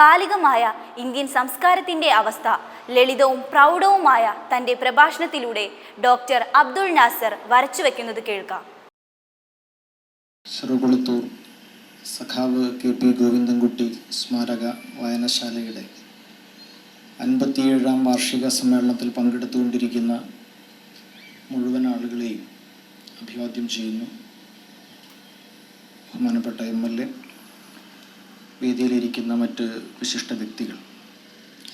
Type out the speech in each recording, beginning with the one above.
കാലികമായ Indian സംസ്കാരത്തിൻ്റെ അവസ്ഥ ലളിതവും പ്രൗഢവുമായ തൻ്റെ പ്രഭാഷണത്തിലൂടെ ഡോക്ടർ അബ്ദുൾ നാസർ വരച്ചുവെക്കുന്നത് കേൾക്കാം. ചെറുകുളത്തൂർ സഖാവ് KP ഗോവിന്ദൻകുട്ടി സ്മാരക വായനശാലയുടെ 57ാം വാർഷിക സമ്മേളനത്തിൽ പങ്കെടുത്തുകൊണ്ടിരിക്കുന്ന മുഴുവൻ ആളുകളെയും അഭിവാദ്യം ചെയ്യുന്നു. ബഹുമാനപ്പെട്ട MLA, വേദിയിലിരിക്കുന്ന മറ്റ് വിശിഷ്ട വ്യക്തികൾ,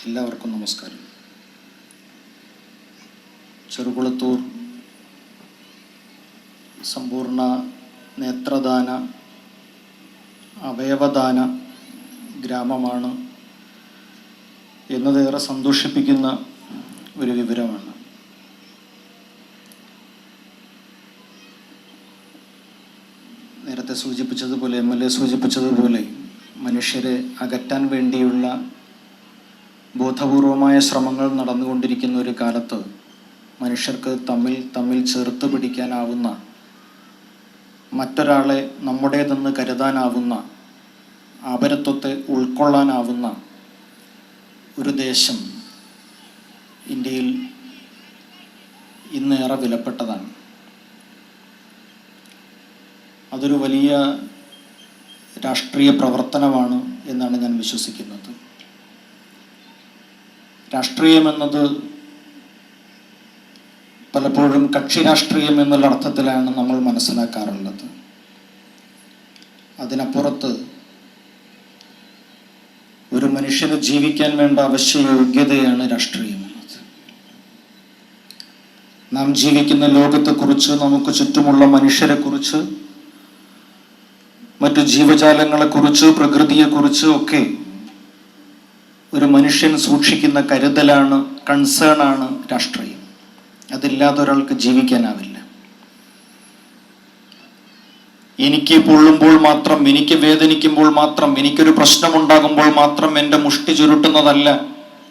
എല്ലാവർക്കും നമസ്കാരം. ചെറുകുളത്തൂർ സമ്പൂർണ്ണ നേത്രദാന അവയവദാന ഗ്രാമമാണ് എന്നതേറെ സന്തോഷിപ്പിക്കുന്ന ഒരു വിവരമാണ്. നേരത്തെ സൂചിപ്പിച്ചതുപോലെ, MLA സൂചിപ്പിച്ചതുപോലെ, മനുഷ്യരെ അകറ്റാൻ വേണ്ടിയുള്ള ബോധപൂർവമായ ശ്രമങ്ങൾ നടന്നുകൊണ്ടിരിക്കുന്ന ഒരു കാലത്ത് മനുഷ്യർക്ക് തമ്മിൽ ചേർത്ത് പിടിക്കാനാവുന്ന, മറ്റൊരാളെ നമ്മുടേതെന്ന് കരുതാനാവുന്ന, അപരത്വത്തെ ഉൾക്കൊള്ളാനാവുന്ന ഒരു ദേശം ഇന്ത്യയിൽ ഇന്നേറെ വിലപ്പെട്ടതാണ്. അതൊരു വലിയ രാഷ്ട്രീയ പ്രവർത്തനമാണ് എന്നാണ് ഞാൻ വിശ്വസിക്കുന്നത്. രാഷ്ട്രീയമെന്നത് പലപ്പോഴും കക്ഷി രാഷ്ട്രീയം എന്നുള്ള അർത്ഥത്തിലാണ് നമ്മൾ മനസ്സിലാക്കാറുള്ളത്. അതിനപ്പുറത്ത് ഒരു മനുഷ്യന് ജീവിക്കാൻ വേണ്ട അവശ്യ യോഗ്യതയാണ് രാഷ്ട്രീയം എന്നത്. നാം ജീവിക്കുന്ന ലോകത്തെക്കുറിച്ച്, നമുക്ക് ചുറ്റുമുള്ള മനുഷ്യരെക്കുറിച്ച്, മറ്റു ജീവജാലങ്ങളെക്കുറിച്ച്, പ്രകൃതിയെക്കുറിച്ച് ഒക്കെ ഒരു മനുഷ്യൻ സൂക്ഷിക്കുന്ന കരുതലാണ്, കൺസേണാണ് രാഷ്ട്രീയം. അതില്ലാതെ ഒരാൾക്ക് ജീവിക്കാനാവില്ല. എനിക്ക് പൊള്ളുമ്പോൾ മാത്രം, എനിക്ക് വേദനിക്കുമ്പോൾ മാത്രം, എനിക്കൊരു പ്രശ്നമുണ്ടാകുമ്പോൾ മാത്രം എൻ്റെ മുഷ്ടി ചുരുട്ടുന്നതല്ല,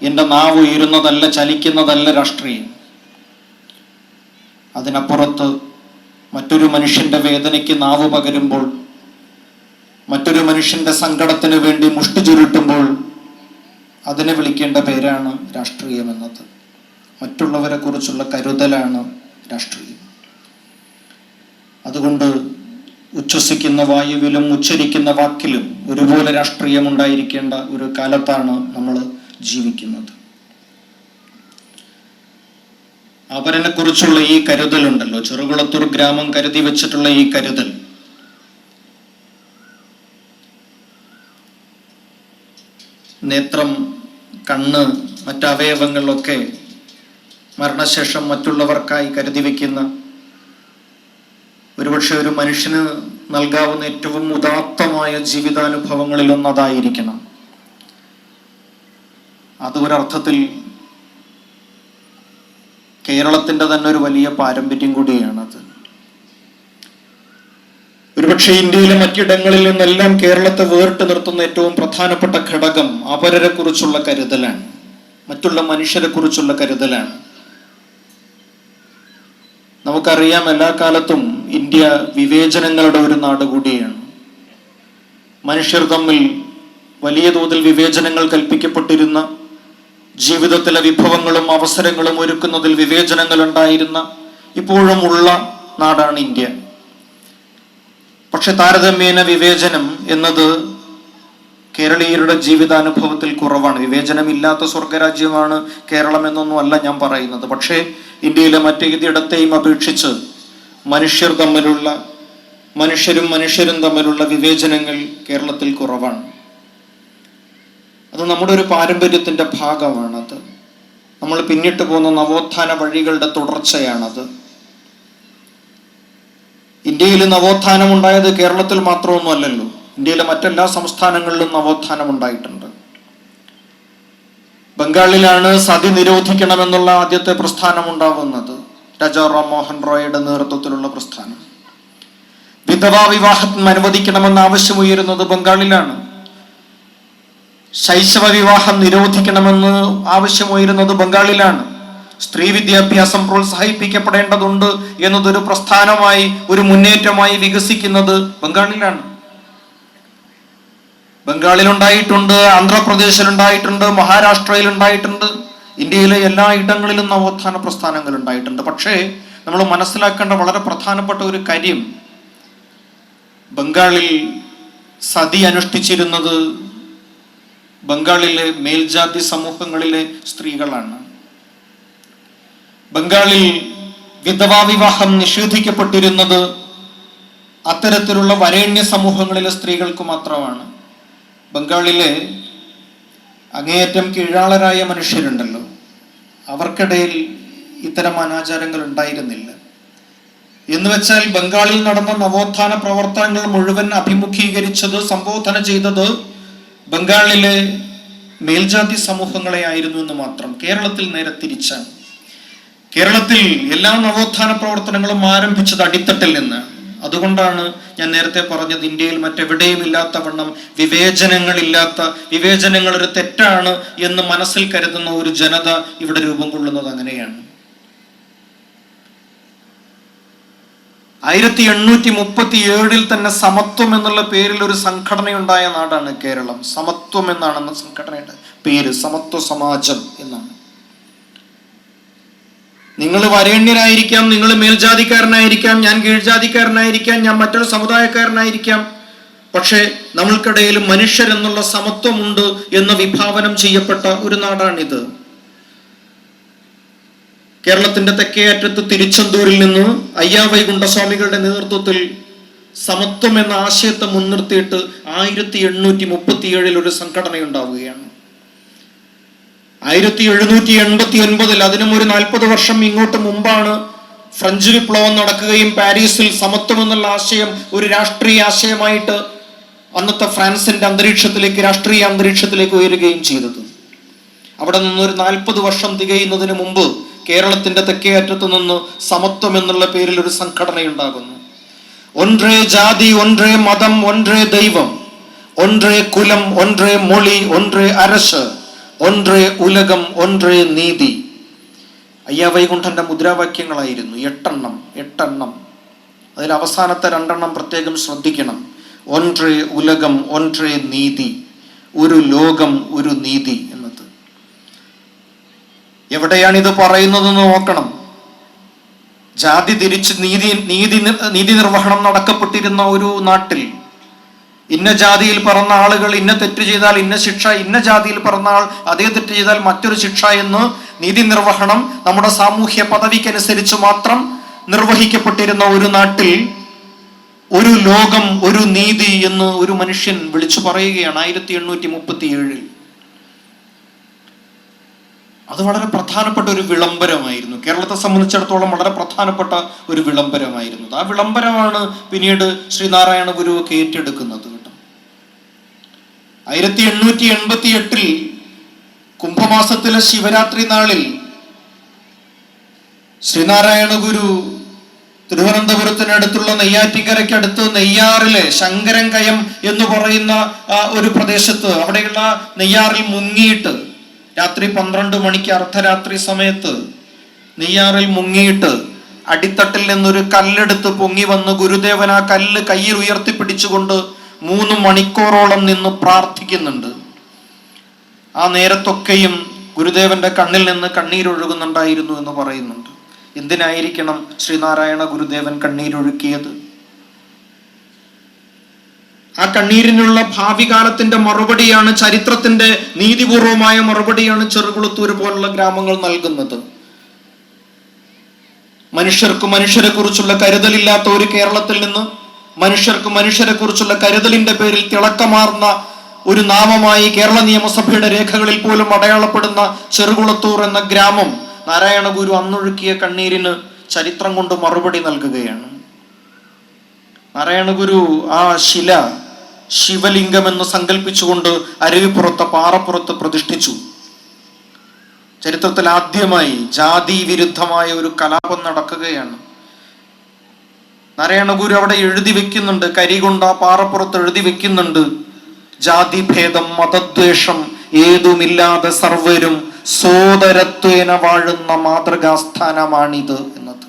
എൻ്റെ നാവ് ഉയരുന്നതല്ല, ചലിക്കുന്നതല്ല രാഷ്ട്രീയം. അതിനപ്പുറത്ത് മറ്റൊരു മനുഷ്യൻ്റെ വേദനയ്ക്ക് നാവ് പകരുമ്പോൾ, മറ്റൊരു മനുഷ്യൻ്റെ സങ്കടത്തിന് വേണ്ടി മുഷ്ടി ചുരുട്ടുമ്പോൾ അതിനെ വിളിക്കേണ്ട പേരാണ് രാഷ്ട്രീയം എന്നത്. മറ്റുള്ളവരെ കുറിച്ചുള്ള കരുതലാണ് രാഷ്ട്രീയം. അതുകൊണ്ട് ഉച്ഛ്വസിക്കുന്ന വായുവിലും ഉച്ചരിക്കുന്ന വാക്കിലും ഒരുപോലെ രാഷ്ട്രീയം ഉണ്ടായിരിക്കേണ്ട ഒരു കാലത്താണ് നമ്മൾ ജീവിക്കുന്നത്. അവരനെ കുറിച്ചുള്ള ഈ കരുതലുണ്ടല്ലോ, ചെറുകുളത്തൂർ ഗ്രാമം കരുതി വെച്ചിട്ടുള്ള ഈ കരുതൽ, നേത്രം, കണ്ണ്, മറ്റവയവങ്ങളിലൊക്കെ മരണശേഷം മറ്റുള്ളവർക്കായി കരുതി വയ്ക്കുന്ന, ഒരുപക്ഷെ ഒരു മനുഷ്യന് നൽകാവുന്ന ഏറ്റവും ഉദാത്തമായ ജീവിതാനുഭവങ്ങളിൽ ഒന്നതായിരിക്കണം. അത് ഒരർത്ഥത്തിൽ കേരളത്തിൻ്റെ തന്നെ ഒരു വലിയ പാരമ്പര്യം കൂടിയാണത്. ഒരുപക്ഷെ ഇന്ത്യയിലെ മറ്റിടങ്ങളിൽ നിന്നെല്ലാം കേരളത്തെ വേറിട്ട് നിർത്തുന്ന ഏറ്റവും പ്രധാനപ്പെട്ട ഘടകം അപരരെ കുറിച്ചുള്ള കരുതലാണ്, മറ്റുള്ള മനുഷ്യരെ കുറിച്ചുള്ള കരുതലാണ്. നമുക്കറിയാം, എല്ലാ കാലത്തും ഇന്ത്യ വിവേചനങ്ങളുടെ ഒരു നാട് കൂടിയാണ്. മനുഷ്യർ തമ്മിൽ വലിയ തോതിൽ വിവേചനങ്ങൾ കൽപ്പിക്കപ്പെട്ടിരുന്ന, ജീവിതത്തിലെ വിഭവങ്ങളും അവസരങ്ങളും ഒരുക്കുന്നതിൽ വിവേചനങ്ങൾ ഉണ്ടായിരുന്ന, ഇപ്പോഴും ഉള്ള നാടാണ് ഇന്ത്യ. പക്ഷെ താരതമ്യേന വിവേചനം എന്നത് കേരളീയരുടെ ജീവിതാനുഭവത്തിൽ കുറവാണ്. വിവേചനമില്ലാത്ത സ്വർഗരാജ്യമാണ് കേരളം എന്നൊന്നും അല്ല ഞാൻ പറയുന്നത്. പക്ഷേ ഇന്ത്യയിലെ മറ്റേതിടത്തെയും അപേക്ഷിച്ച് മനുഷ്യരും തമ്മിലുള്ള വിവേചനങ്ങൾ കേരളത്തിൽ കുറവാണ്. അത് നമ്മുടെ ഒരു പാരമ്പര്യത്തിൻ്റെ ഭാഗമാണത്. നമ്മൾ പിന്നിട്ട് പോകുന്ന നവോത്ഥാന വഴികളുടെ തുടർച്ചയാണത്. ഇന്ത്യയിൽ നവോത്ഥാനം ഉണ്ടായത് കേരളത്തിൽ മാത്രമൊന്നും അല്ലല്ലോ. ഇന്ത്യയിലെ മറ്റെല്ലാ സംസ്ഥാനങ്ങളിലും നവോത്ഥാനം ഉണ്ടായിട്ടുണ്ട്. ബംഗാളിലാണ് സതി നിരോധിക്കണമെന്നുള്ള ആദ്യത്തെ പ്രസ്ഥാനം ഉണ്ടാവുന്നത്. രാജാ റാം മോഹൻ റോയുടെ നേതൃത്വത്തിലുള്ള പ്രസ്ഥാനം. വിധവാ വിവാഹം അനുവദിക്കണമെന്ന ആവശ്യമുയരുന്നത് ബംഗാളിലാണ്. ശൈശവ വിവാഹം നിരോധിക്കണമെന്ന് ആവശ്യമുയരുന്നത് ബംഗാളിലാണ്. സ്ത്രീ വിദ്യാഭ്യാസം പ്രോത്സാഹിപ്പിക്കപ്പെടേണ്ടതുണ്ട് എന്നതൊരു പ്രസ്ഥാനമായി, ഒരു മുന്നേറ്റമായി വികസിക്കുന്നത് ബംഗാളിലാണ്. ബംഗാളിലുണ്ടായിട്ടുണ്ട്, ആന്ധ്രാപ്രദേശിലുണ്ടായിട്ടുണ്ട്, മഹാരാഷ്ട്രയിലുണ്ടായിട്ടുണ്ട്, ഇന്ത്യയിലെ എല്ലാ ഇടങ്ങളിലും നവോത്ഥാന പ്രസ്ഥാനങ്ങൾ ഉണ്ടായിട്ടുണ്ട്. പക്ഷേ നമ്മൾ മനസ്സിലാക്കേണ്ട വളരെ പ്രധാനപ്പെട്ട ഒരു കാര്യം, ബംഗാളിൽ സതി അനുഷ്ഠിച്ചിരുന്നത് ബംഗാളിലെ മേൽജാതി സമൂഹങ്ങളിലെ സ്ത്രീകളാണ്. ബംഗാളിൽ വിധവാ വിവാഹം നിഷേധിക്കപ്പെട്ടിരുന്നത് അത്തരത്തിലുള്ള വരേണ്യ സമൂഹങ്ങളിലെ സ്ത്രീകൾക്ക് മാത്രമാണ്. ബംഗാളിലെ അങ്ങേയറ്റം കീഴാളരായ മനുഷ്യരുണ്ടല്ലോ, അവർക്കിടയിൽ ഇത്തരം അനാചാരങ്ങൾ ഉണ്ടായിരുന്നില്ല. എന്ന് വെച്ചാൽ ബംഗാളിൽ നടന്ന നവോത്ഥാന പ്രവർത്തനങ്ങൾ മുഴുവൻ അഭിമുഖീകരിച്ചത്, സംബോധന ചെയ്തത് ബംഗാളിലെ മേൽജാതി സമൂഹങ്ങളെ ആയിരുന്നു എന്ന് മാത്രം. കേരളത്തിൽ നേരെ തിരിച്ചാണ്. കേരളത്തിൽ എല്ലാ നവോത്ഥാന പ്രവർത്തനങ്ങളും ആരംഭിച്ചത് അടിത്തട്ടിൽ നിന്ന്. അതുകൊണ്ടാണ് ഞാൻ നേരത്തെ പറഞ്ഞത്, ഇന്ത്യയിൽ മറ്റെവിടെയും ഇല്ലാത്തവണ്ണം വിവേചനങ്ങൾ ഒരു തെറ്റാണ് എന്ന് മനസ്സിൽ കരുതുന്ന ഒരു ജനത ഇവിടെ രൂപം കൊള്ളുന്നത് അങ്ങനെയാണ്. 1837 തന്നെ സമത്വം എന്നുള്ള പേരിൽ ഒരു സംഘടനയുണ്ടായ നാടാണ് കേരളം. സമത്വം എന്നാണ് സംഘടനയുടെ പേര്, സമത്വ സമാജം എന്നാണ്. നിങ്ങൾ വരേണ്യരായിരിക്കാം, നിങ്ങൾ മേൽജാതിക്കാരനായിരിക്കാം, ഞാൻ കീഴ്ജാതിക്കാരനായിരിക്കാം, ഞാൻ മറ്റൊരു സമുദായക്കാരനായിരിക്കാം, പക്ഷേ നമ്മൾക്കിടയിൽ മനുഷ്യരെന്നുള്ള സമത്വമുണ്ട് എന്ന് വിഭാവനം ചെയ്യപ്പെട്ട ഒരു നാടാണിത്. കേരളത്തിന്റെ തെക്കേ അറ്റത്ത് തിരുച്ചെന്തൂരിൽ നിന്ന് അയ്യാവൈകുണ്ഠസ്വാമികളുടെ നേതൃത്വത്തിൽ സമത്വം എന്ന ആശയത്തെ മുൻനിർത്തിയിട്ട് 1837 ഒരു സംഘടന ഉണ്ടാവുകയാണ്. 1789, അതിനും ഒരു 40 വർഷം ഇങ്ങോട്ട് മുമ്പാണ് ഫ്രഞ്ച് വിപ്ലവം നടക്കുകയും പാരീസിൽ സമത്വം എന്നുള്ള ആശയം ഒരു രാഷ്ട്രീയ ആശയമായിട്ട് അന്നത്തെ ഫ്രാൻസിന്റെ അന്തരീക്ഷത്തിലേക്ക്, രാഷ്ട്രീയ അന്തരീക്ഷത്തിലേക്ക് ഉയരുകയും ചെയ്തത്. അവിടെ നിന്നൊരു 40 വർഷം തികയുന്നതിന് മുമ്പ് കേരളത്തിന്റെ തെക്കേ അറ്റത്ത് നിന്ന് സമത്വം എന്നുള്ള പേരിൽ ഒരു സംഘടന ഉണ്ടാകുന്നു. ഒன்றേ ജാതി, ഒன்றേ മതം, ഒன்றേ ദൈവം, ഒன்றേ കുലം, ഒன்றേ മൊഴി, ഒன்றേ അരശ്, ഒன்றേ ഉലകം, ഒன்றേ നീതി. അയ്യാവൈകുണ്ഠന്റെ മുദ്രാവാക്യങ്ങളായിരുന്നു 8 അതിൽ അവസാനത്തെ 2 പ്രത്യേകം ശ്രദ്ധിക്കണം. ഒன்றേ ഉലകം, ഒன்றേ നീതി, ഒരു ലോകം, ഒരു നീതി എന്നത്. എവിടെയാണ് ഇത് പറയുന്നതെന്ന് നോക്കണം. ജാതി തിരിച്ച് നീതി നിർവഹണം നടക്കപ്പെട്ടിരുന്ന ഒരു നാട്ടിൽ ഇന്ന ജാതിയിൽ പിറന്ന ആളുകൾ ഇന്ന തെറ്റ് ചെയ്താൽ ഇന്ന ശിക്ഷ, ഇന്ന ജാതിയിൽ പിറന്ന ആൾ അതേ തെറ്റ് ചെയ്താൽ മറ്റൊരു ശിക്ഷ എന്ന് നീതി നിർവഹണം നമ്മുടെ സാമൂഹ്യ പദവിക്കനുസരിച്ച് മാത്രം നിർവഹിക്കപ്പെട്ടിരുന്ന ഒരു നാട്ടിൽ ഒരു ലോകം, ഒരു നീതി എന്ന് ഒരു മനുഷ്യൻ വിളിച്ചു പറയുകയാണ് 1837. അത് വളരെ പ്രധാനപ്പെട്ട ഒരു വിളംബരമായിരുന്നു. കേരളത്തെ സംബന്ധിച്ചിടത്തോളം വളരെ പ്രധാനപ്പെട്ട ഒരു വിളംബരമായിരുന്നു. ആ വിളംബരമാണ് പിന്നീട് ശ്രീനാരായണ ഗുരുവൊക്കെ ഏറ്റെടുക്കുന്നത്. 1888 കുംഭമാസത്തിലെ ശിവരാത്രി നാളിൽ ശ്രീനാരായണ ഗുരു തിരുവനന്തപുരത്തിനടുത്തുള്ള നെയ്യാറ്റിക്കരയ്ക്കടുത്ത് നെയ്യാറിലെ ശങ്കരൻകയം എന്ന് പറയുന്ന ഒരു പ്രദേശത്ത്, അവിടെയുള്ള നെയ്യാറിൽ മുങ്ങിയിട്ട് രാത്രി 12 മണിക്ക് അർദ്ധരാത്രി സമയത്ത് നെയ്യാറിൽ മുങ്ങിയിട്ട് അടിത്തട്ടിൽ നിന്നൊരു കല്ലെടുത്ത് പൊങ്ങി വന്ന് ഗുരുദേവൻ ആ കല്ല് കയ്യിൽ ഉയർത്തിപ്പിടിച്ചുകൊണ്ട് 3 മണിക്കൂറോളം നിന്ന് പ്രാർത്ഥിക്കുന്നുണ്ട്. ആ നേരത്തൊക്കെയും ഗുരുദേവന്റെ കണ്ണിൽ നിന്ന് കണ്ണീരൊഴുകുന്നുണ്ടായിരുന്നു എന്ന് പറയുന്നുണ്ട്. എന്തിനായിരിക്കണം ശ്രീനാരായണ ഗുരുദേവൻ കണ്ണീരൊഴുക്കിയത്? ആ കണ്ണീരിനുള്ള ഭാവി കാലത്തിന്റെ മറുപടിയാണ്, ചരിത്രത്തിന്റെ നീതിപൂർവമായ മറുപടിയാണ് ചെറുകുളത്തൂർ പോലുള്ള ഗ്രാമങ്ങൾ നൽകുന്നത്. മനുഷ്യർക്ക് മനുഷ്യരെ കുറിച്ചുള്ള കരുതലില്ലാത്ത ഒരു കേരളത്തിൽ നിന്ന് മനുഷ്യർക്ക് മനുഷ്യരെ കുറിച്ചുള്ള കരുതലിന്റെ പേരിൽ തിളക്കമാർന്ന ഒരു നാമമായി കേരള നിയമസഭയുടെ രേഖകളിൽ പോലും അടയാളപ്പെടുന്ന ചെറുകുളത്തൂർ എന്ന ഗ്രാമം നാരായണ ഗുരു അന്നൊഴുക്കിയ കണ്ണീരിന് ചരിത്രം കൊണ്ട് മറുപടി നൽകുകയാണ്. നാരായണ ഗുരു ആ ശില ശിവലിംഗം എന്ന് സങ്കല്പിച്ചുകൊണ്ട് അരുവിപ്പുറത്ത്, പാറപ്പുറത്ത് പ്രതിഷ്ഠിച്ചു. ചരിത്രത്തിൽ ആദ്യമായി ജാതി വിരുദ്ധമായ ഒരു കലാപം നടക്കുകയാണ്. നാരായണ ഗുരു അവിടെ എഴുതി വെക്കുന്നുണ്ട്, കരി കൊണ്ട് ആ പാറപ്പുറത്ത് എഴുതി വെക്കുന്നുണ്ട്, ജാതിഭേദം മതദ്വേഷം ഏതുമില്ലാതെ സർവരും സോദരത്വേന വാഴുന്ന മാതൃകാസ്ഥാനമാണിത് എന്നത്.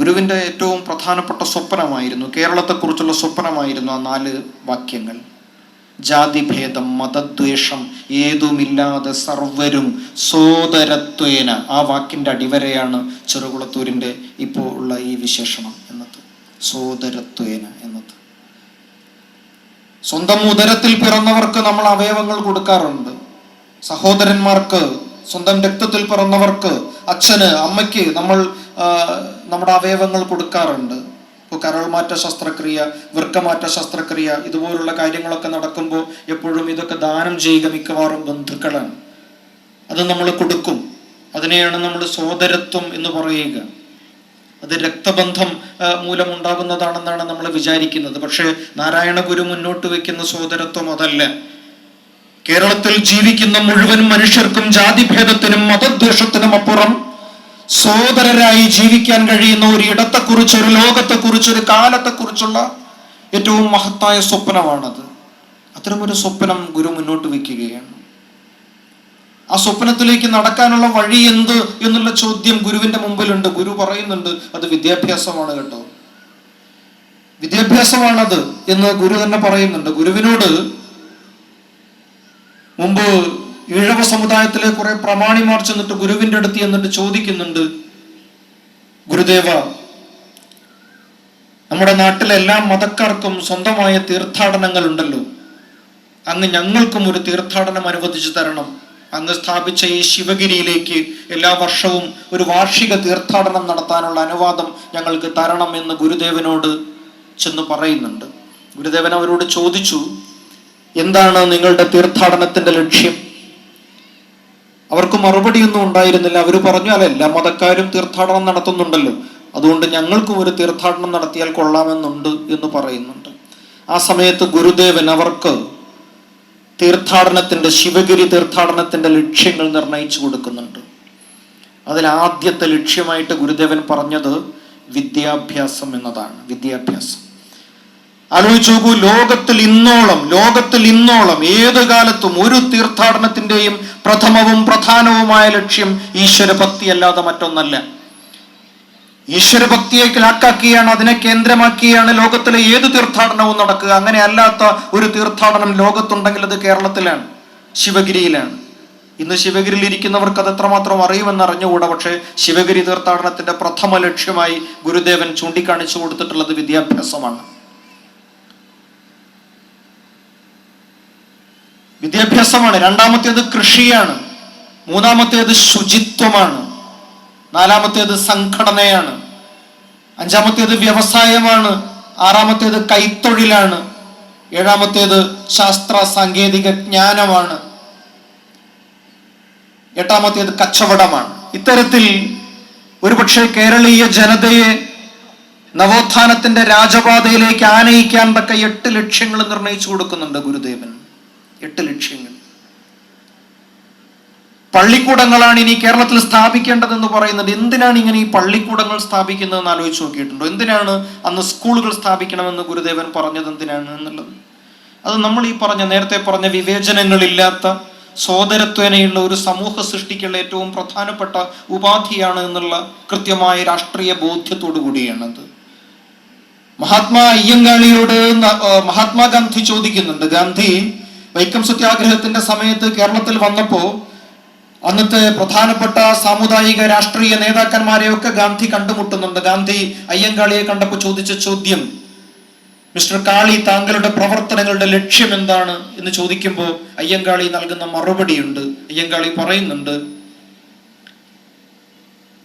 ഗുരുവിൻ്റെ ഏറ്റവും പ്രധാനപ്പെട്ട സ്വപ്നമായിരുന്നു, കേരളത്തെക്കുറിച്ചുള്ള സ്വപ്നമായിരുന്നു ആ 4 വാക്യങ്ങൾ. ജാതിഭേദം മതദ്വേഷം ഏതുമില്ലാതെ സർവരും സോദരത്വേന. ആ വാക്കിൻ്റെ അടിവരയാണ് ചെറുകുളത്തൂരിൻ്റെ ഇപ്പോൾ ഉള്ള ഈ വിശേഷണം എന്നത്. സോദരത്വേന എന്നത്. സ്വന്തം ഉദരത്തിൽ പിറന്നവർക്ക് നമ്മൾ അവയവങ്ങൾ കൊടുക്കാറുണ്ട്. സഹോദരന്മാർക്ക്, സ്വന്തം രക്തത്തിൽ പിറന്നവർക്ക്, അച്ഛന്, അമ്മയ്ക്ക് നമ്മൾ നമ്മുടെ അവയവങ്ങൾ കൊടുക്കാറുണ്ട്. ഇപ്പോൾ കരൾമാറ്റ ശസ്ത്രക്രിയ, വൃക്കമാറ്റ ശസ്ത്രക്രിയ, ഇതുപോലുള്ള കാര്യങ്ങളൊക്കെ നടക്കുമ്പോൾ എപ്പോഴും ഇതൊക്കെ ദാനം ചെയ്യുക മിക്കവാറും ബന്ധുക്കളാണ്. അത് നമ്മൾ കൊടുക്കും. അതിനെയാണ് നമ്മൾ സോദരത്വം എന്ന് പറയുക. അത് രക്തബന്ധം മൂലമുണ്ടാകുന്നതാണെന്നാണ് നമ്മൾ വിചാരിക്കുന്നത്. പക്ഷേ നാരായണ ഗുരു മുന്നോട്ട് വയ്ക്കുന്ന സോദരത്വം അതല്ല. കേരളത്തിൽ ജീവിക്കുന്ന മുഴുവൻ മനുഷ്യർക്കും ജാതിഭേദത്തിനും മതദ്വേഷത്തിനും അപ്പുറം സോദരരായി ജീവിക്കാൻ കഴിയുന്ന ഒരു ഇടത്തെക്കുറിച്ച്, ഒരു ലോകത്തെക്കുറിച്ച്, ഒരു കാലത്തെക്കുറിച്ചുള്ള ഏറ്റവും മഹത്തായ സ്വപ്നമാണത്. അത്തരമൊരു സ്വപ്നം ഗുരു മുന്നോട്ട് വയ്ക്കുകയാണ്. ആ സ്വപ്നത്തിലേക്ക് നടക്കാനുള്ള വഴി എന്ത് എന്നുള്ള ചോദ്യം ഗുരുവിന്റെ മുമ്പിലുണ്ട്. ഗുരു പറയുന്നുണ്ട്, അത് വിദ്യാഭ്യാസമാണ് കേട്ടോ, വിദ്യാഭ്യാസമാണത് എന്ന് ഗുരു തന്നെ പറയുന്നുണ്ട്. ഗുരുവിനോട് മുമ്പ് ഈഴവ സമുദായത്തിലെ കുറെ പ്രമാണിമാർ ചെന്നിട്ട് ഗുരുവിന്റെ അടുത്ത് എന്നിട്ട് ചോദിക്കുന്നുണ്ട്, ഗുരുദേവ, നമ്മുടെ നാട്ടിലെ എല്ലാ മതക്കാർക്കും സ്വന്തമായ തീർത്ഥാടനങ്ങൾ ഉണ്ടല്ലോ, അങ്ങ് ഞങ്ങൾക്കും ഒരു തീർത്ഥാടനം അനുവദിച്ചു തരണം. അങ്ങ് സ്ഥാപിച്ച ഈ ശിവഗിരിയിലേക്ക് എല്ലാ വർഷവും ഒരു വാർഷിക തീർത്ഥാടനം നടത്താനുള്ള അനുവാദം ഞങ്ങൾക്ക് തരണം എന്ന് ഗുരുദേവനോട് ചെന്ന് പറയുന്നുണ്ട്. ഗുരുദേവൻ അവരോട് ചോദിച്ചു, എന്താണ് നിങ്ങളുടെ തീർത്ഥാടനത്തിന്റെ ലക്ഷ്യം? അവർക്ക് മറുപടിയൊന്നും ഉണ്ടായിരുന്നില്ല. അവർ പറഞ്ഞു, അല്ല, എല്ലാ മതക്കാരും തീർത്ഥാടനം നടത്തുന്നുണ്ടല്ലോ, അതുകൊണ്ട് ഞങ്ങൾക്കും ഒരു തീർത്ഥാടനം നടത്തിയാൽ കൊള്ളാമെന്നുണ്ട് എന്ന് പറയുന്നുണ്ട്. ആ സമയത്ത് ഗുരുദേവൻ അവർക്ക് തീർത്ഥാടനത്തിന്റെ, ശിവഗിരി തീർത്ഥാടനത്തിന്റെ ലക്ഷ്യങ്ങൾ നിർണയിച്ചു കൊടുക്കുന്നുണ്ട്. അതിൽ ആദ്യത്തെ ലക്ഷ്യമായിട്ട് ഗുരുദേവൻ പറഞ്ഞത് വിദ്യാഭ്യാസം എന്നതാണ്. വിദ്യാഭ്യാസം ആലോചിച്ച് നോക്കൂ. ലോകത്തിൽ ഇന്നോളം ഏത് കാലത്തും ഒരു തീർത്ഥാടനത്തിന്റെയും പ്രഥമവും പ്രധാനവുമായ ലക്ഷ്യം ഈശ്വരഭക്തി അല്ലാതെ മറ്റൊന്നല്ല. ഈശ്വരഭക്തിയെ ലാക്കാക്കിയാണ്, അതിനെ കേന്ദ്രമാക്കിയാണ് ലോകത്തിലെ ഏത് തീർത്ഥാടനവും നടക്കുക. അങ്ങനെ അല്ലാത്ത ഒരു തീർത്ഥാടനം ലോകത്തുണ്ടെങ്കിൽ അത് കേരളത്തിലാണ്, ശിവഗിരിയിലാണ്. ഇന്ന് ശിവഗിരിയിൽ ഇരിക്കുന്നവർക്ക് അത് എത്രമാത്രം അറിയുമെന്ന് അറിഞ്ഞുകൂടാ. പക്ഷേ ശിവഗിരി തീർത്ഥാടനത്തിന്റെ പ്രഥമ ലക്ഷ്യമായി ഗുരുദേവൻ ചൂണ്ടിക്കാണിച്ചു കൊടുത്തിട്ടുള്ളത് വിദ്യാഭ്യാസമാണ്. വിദ്യാഭ്യാസമാണ്. രണ്ടാമത്തേത് കൃഷിയാണ്. മൂന്നാമത്തേത് ശുചിത്വമാണ്. നാലാമത്തേത് സംഘടനയാണ്. അഞ്ചാമത്തേത് വ്യവസായമാണ്. ആറാമത്തേത് കൈത്തൊഴിലാണ്. ഏഴാമത്തേത് ശാസ്ത്ര സാങ്കേതിക ജ്ഞാനമാണ്. എട്ടാമത്തേത് കച്ചവടമാണ്. ഇത്തരത്തിൽ ഒരുപക്ഷെ കേരളീയ ജനതയെ നവോത്ഥാനത്തിന്റെ രാജപാതയിലേക്ക് ആനയിക്കാൻ തക്ക 8 ലക്ഷ്യങ്ങൾ നിർണയിച്ചു കൊടുക്കുന്നുണ്ട് ഗുരുദേവൻ. 8 ലക്ഷ്യങ്ങൾ. പള്ളിക്കൂടങ്ങളാണ് ഇനി കേരളത്തിൽ സ്ഥാപിക്കേണ്ടതെന്ന് പറയുന്നുണ്ട്. എന്തിനാണ് ഇങ്ങനെ ഈ പള്ളിക്കൂടങ്ങൾ സ്ഥാപിക്കുന്നതെന്ന് ആലോചിച്ച് നോക്കിയിട്ടുണ്ടോ? എന്തിനാണ് അന്ന് സ്കൂളുകൾ സ്ഥാപിക്കണമെന്ന് ഗുരുദേവൻ പറഞ്ഞത് എന്തിനാണ് എന്നുള്ളത്? അത് നമ്മൾ ഈ നേരത്തെ പറഞ്ഞ വിവേചനങ്ങളില്ലാത്ത സോദരത്വേനയുള്ള ഒരു സമൂഹ സൃഷ്ടിക്കുള്ള ഏറ്റവും പ്രധാനപ്പെട്ട ഉപാധിയാണ് എന്നുള്ള കൃത്യമായ രാഷ്ട്രീയ ബോധ്യത്തോടു കൂടിയാണത്. അയ്യങ്കാളിയോട് മഹാത്മാഗാന്ധി ചോദിക്കുന്നുണ്ട്. ഗാന്ധി വൈക്കം സത്യാഗ്രഹത്തിന്റെ സമയത്ത് കേരളത്തിൽ വന്നപ്പോ അന്നത്തെ പ്രധാനപ്പെട്ട സാമുദായിക രാഷ്ട്രീയ നേതാക്കന്മാരെയൊക്കെ ഗാന്ധി കണ്ടുമുട്ടുന്നുണ്ട്. ഗാന്ധി അയ്യങ്കാളിയെ കണ്ടപ്പോൾ ചോദിച്ച ചോദ്യം, മിസ്റ്റർ കാളി, താങ്കളുടെ പ്രവർത്തനങ്ങളുടെ ലക്ഷ്യം എന്താണ് എന്ന് ചോദിക്കുമ്പോൾ അയ്യങ്കാളി നൽകുന്ന മറുപടിയുണ്ട്. അയ്യങ്കാളി പറയുന്നുണ്ട്,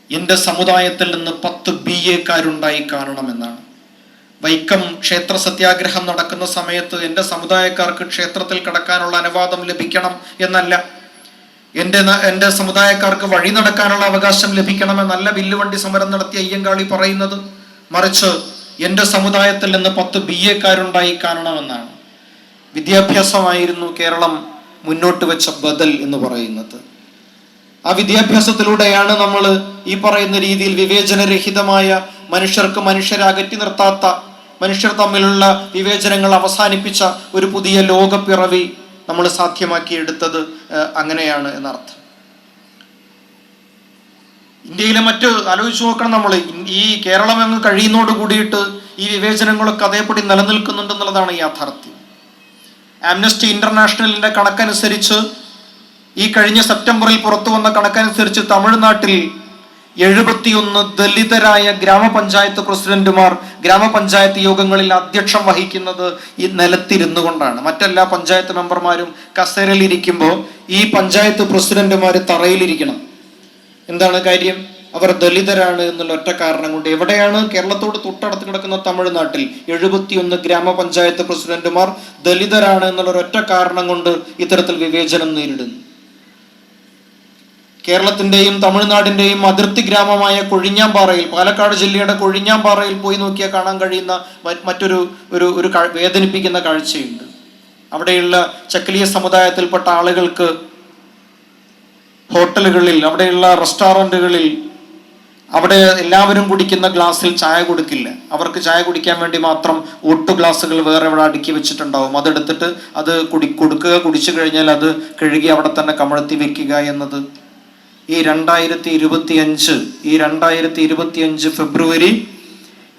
എന്റെ സമുദായത്തിൽ നിന്ന് 10 BA-ക്കാരുണ്ടായി കാണണമെന്നാണ്. വൈക്കം ക്ഷേത്ര സത്യാഗ്രഹം നടക്കുന്ന സമയത്ത് എൻ്റെ സമുദായക്കാർക്ക് ക്ഷേത്രത്തിൽ കടക്കാനുള്ള അനുവാദം ലഭിക്കണം എന്നല്ല, എൻ്റെ സമുദായക്കാർക്ക് വഴി നടക്കാനുള്ള അവകാശം ലഭിക്കണമെന്നല്ല വില്ലുവണ്ടി സമരം നടത്തിയ അയ്യങ്കാളി പറയുന്നത്. മറിച്ച് എൻ്റെ സമുദായത്തിൽ നിന്ന് 10 BA-ക്കാരുണ്ടായി കാണണമെന്നാണ്. വിദ്യാഭ്യാസമായിരുന്നു കേരളം മുന്നോട്ട് വെച്ച ബദൽ എന്ന് പറയുന്നത്. ആ വിദ്യാഭ്യാസത്തിലൂടെയാണ് നമ്മൾ ഈ പറയുന്ന രീതിയിൽ വിവേചനരഹിതമായ, മനുഷ്യർക്ക് മനുഷ്യരെ അകറ്റി നിർത്താത്ത, മനുഷ്യർ തമ്മിലുള്ള വിവേചനങ്ങൾ അവസാനിപ്പിച്ച ഒരു പുതിയ ലോകപ്പിറവി നമ്മൾ സാധ്യമാക്കിയെടുത്തത് അങ്ങനെയാണ് എന്നർത്ഥം. ഇന്ത്യയിലെ മറ്റ് ആലോചിച്ച് നോക്കണം നമ്മൾ. ഈ കേരളം അങ്ങ് കഴിയുന്നോട് കൂടിയിട്ട് ഈ വിവേചനങ്ങളൊക്കെ അതേപടി നിലനിൽക്കുന്നുണ്ടെന്നുള്ളതാണ് യാഥാർത്ഥ്യം. ആംനസ്റ്റി ഇന്റർനാഷണലിന്റെ കണക്കനുസരിച്ച്, ഈ കഴിഞ്ഞ സെപ്റ്റംബറിൽ പുറത്തു വന്ന കണക്കനുസരിച്ച്, തമിഴ്നാട്ടിൽ 71 ദലിതരായ ഗ്രാമപഞ്ചായത്ത് പ്രസിഡന്റുമാർ ഗ്രാമപഞ്ചായത്ത് യോഗങ്ങളിൽ അധ്യക്ഷം വഹിക്കുന്നത് ഈ നിലത്തിരുന്നു കൊണ്ടാണ്. മറ്റെല്ലാ പഞ്ചായത്ത് മെമ്പർമാരും കസേരയിൽ ഇരിക്കുമ്പോൾ ഈ പഞ്ചായത്ത് പ്രസിഡന്റുമാർ തറയിലിരിക്കണം. എന്താണ് കാര്യം? അവർ ദലിതരാണ് എന്നുള്ള ഒറ്റ കാരണം കൊണ്ട്. എവിടെയാണ്? കേരളത്തോട് തൊട്ടടുത്ത് കിടക്കുന്ന തമിഴ്നാട്ടിൽ 71 ഗ്രാമപഞ്ചായത്ത് പ്രസിഡന്റുമാർ ദലിതരാണ് എന്നുള്ള ഒരൊറ്റ കാരണം കൊണ്ട് ഇത്തരത്തിൽ വിവേചനം നേരിടുന്നു. കേരളത്തിന്റെയും തമിഴ്നാടിന്റെയും അതിർത്തി ഗ്രാമമായ കൊഴിഞ്ഞാമ്പാറയിൽ, പാലക്കാട് ജില്ലയുടെ കൊഴിഞ്ഞാമ്പാറയിൽ പോയി നോക്കിയാൽ കാണാൻ കഴിയുന്ന മറ്റൊരു ഒരു വേദനിപ്പിക്കുന്ന കാഴ്ചയുണ്ട്. അവിടെയുള്ള ചക്കിലിയ സമുദായത്തിൽപ്പെട്ട ആളുകൾക്ക് ഹോട്ടലുകളിൽ, അവിടെയുള്ള റെസ്റ്റോറൻറ്റുകളിൽ, അവിടെ എല്ലാവരും കുടിക്കുന്ന ഗ്ലാസ്സിൽ ചായ കൊടുക്കില്ല. അവർക്ക് ചായ കുടിക്കാൻ വേണ്ടി മാത്രം ഒട്ടു ഗ്ലാസ്സുകൾ വേറെ ഇവിടെ അടുക്കി വെച്ചിട്ടുണ്ടാവും. അതെടുത്തിട്ട് അത് കൊടുക്കുക, കുടിച്ചു കഴിഞ്ഞാൽ അത് കഴുകി അവിടെ തന്നെ കമഴ്ത്തി വെക്കുക എന്നത് ഈ 2025 ഫെബ്രുവരി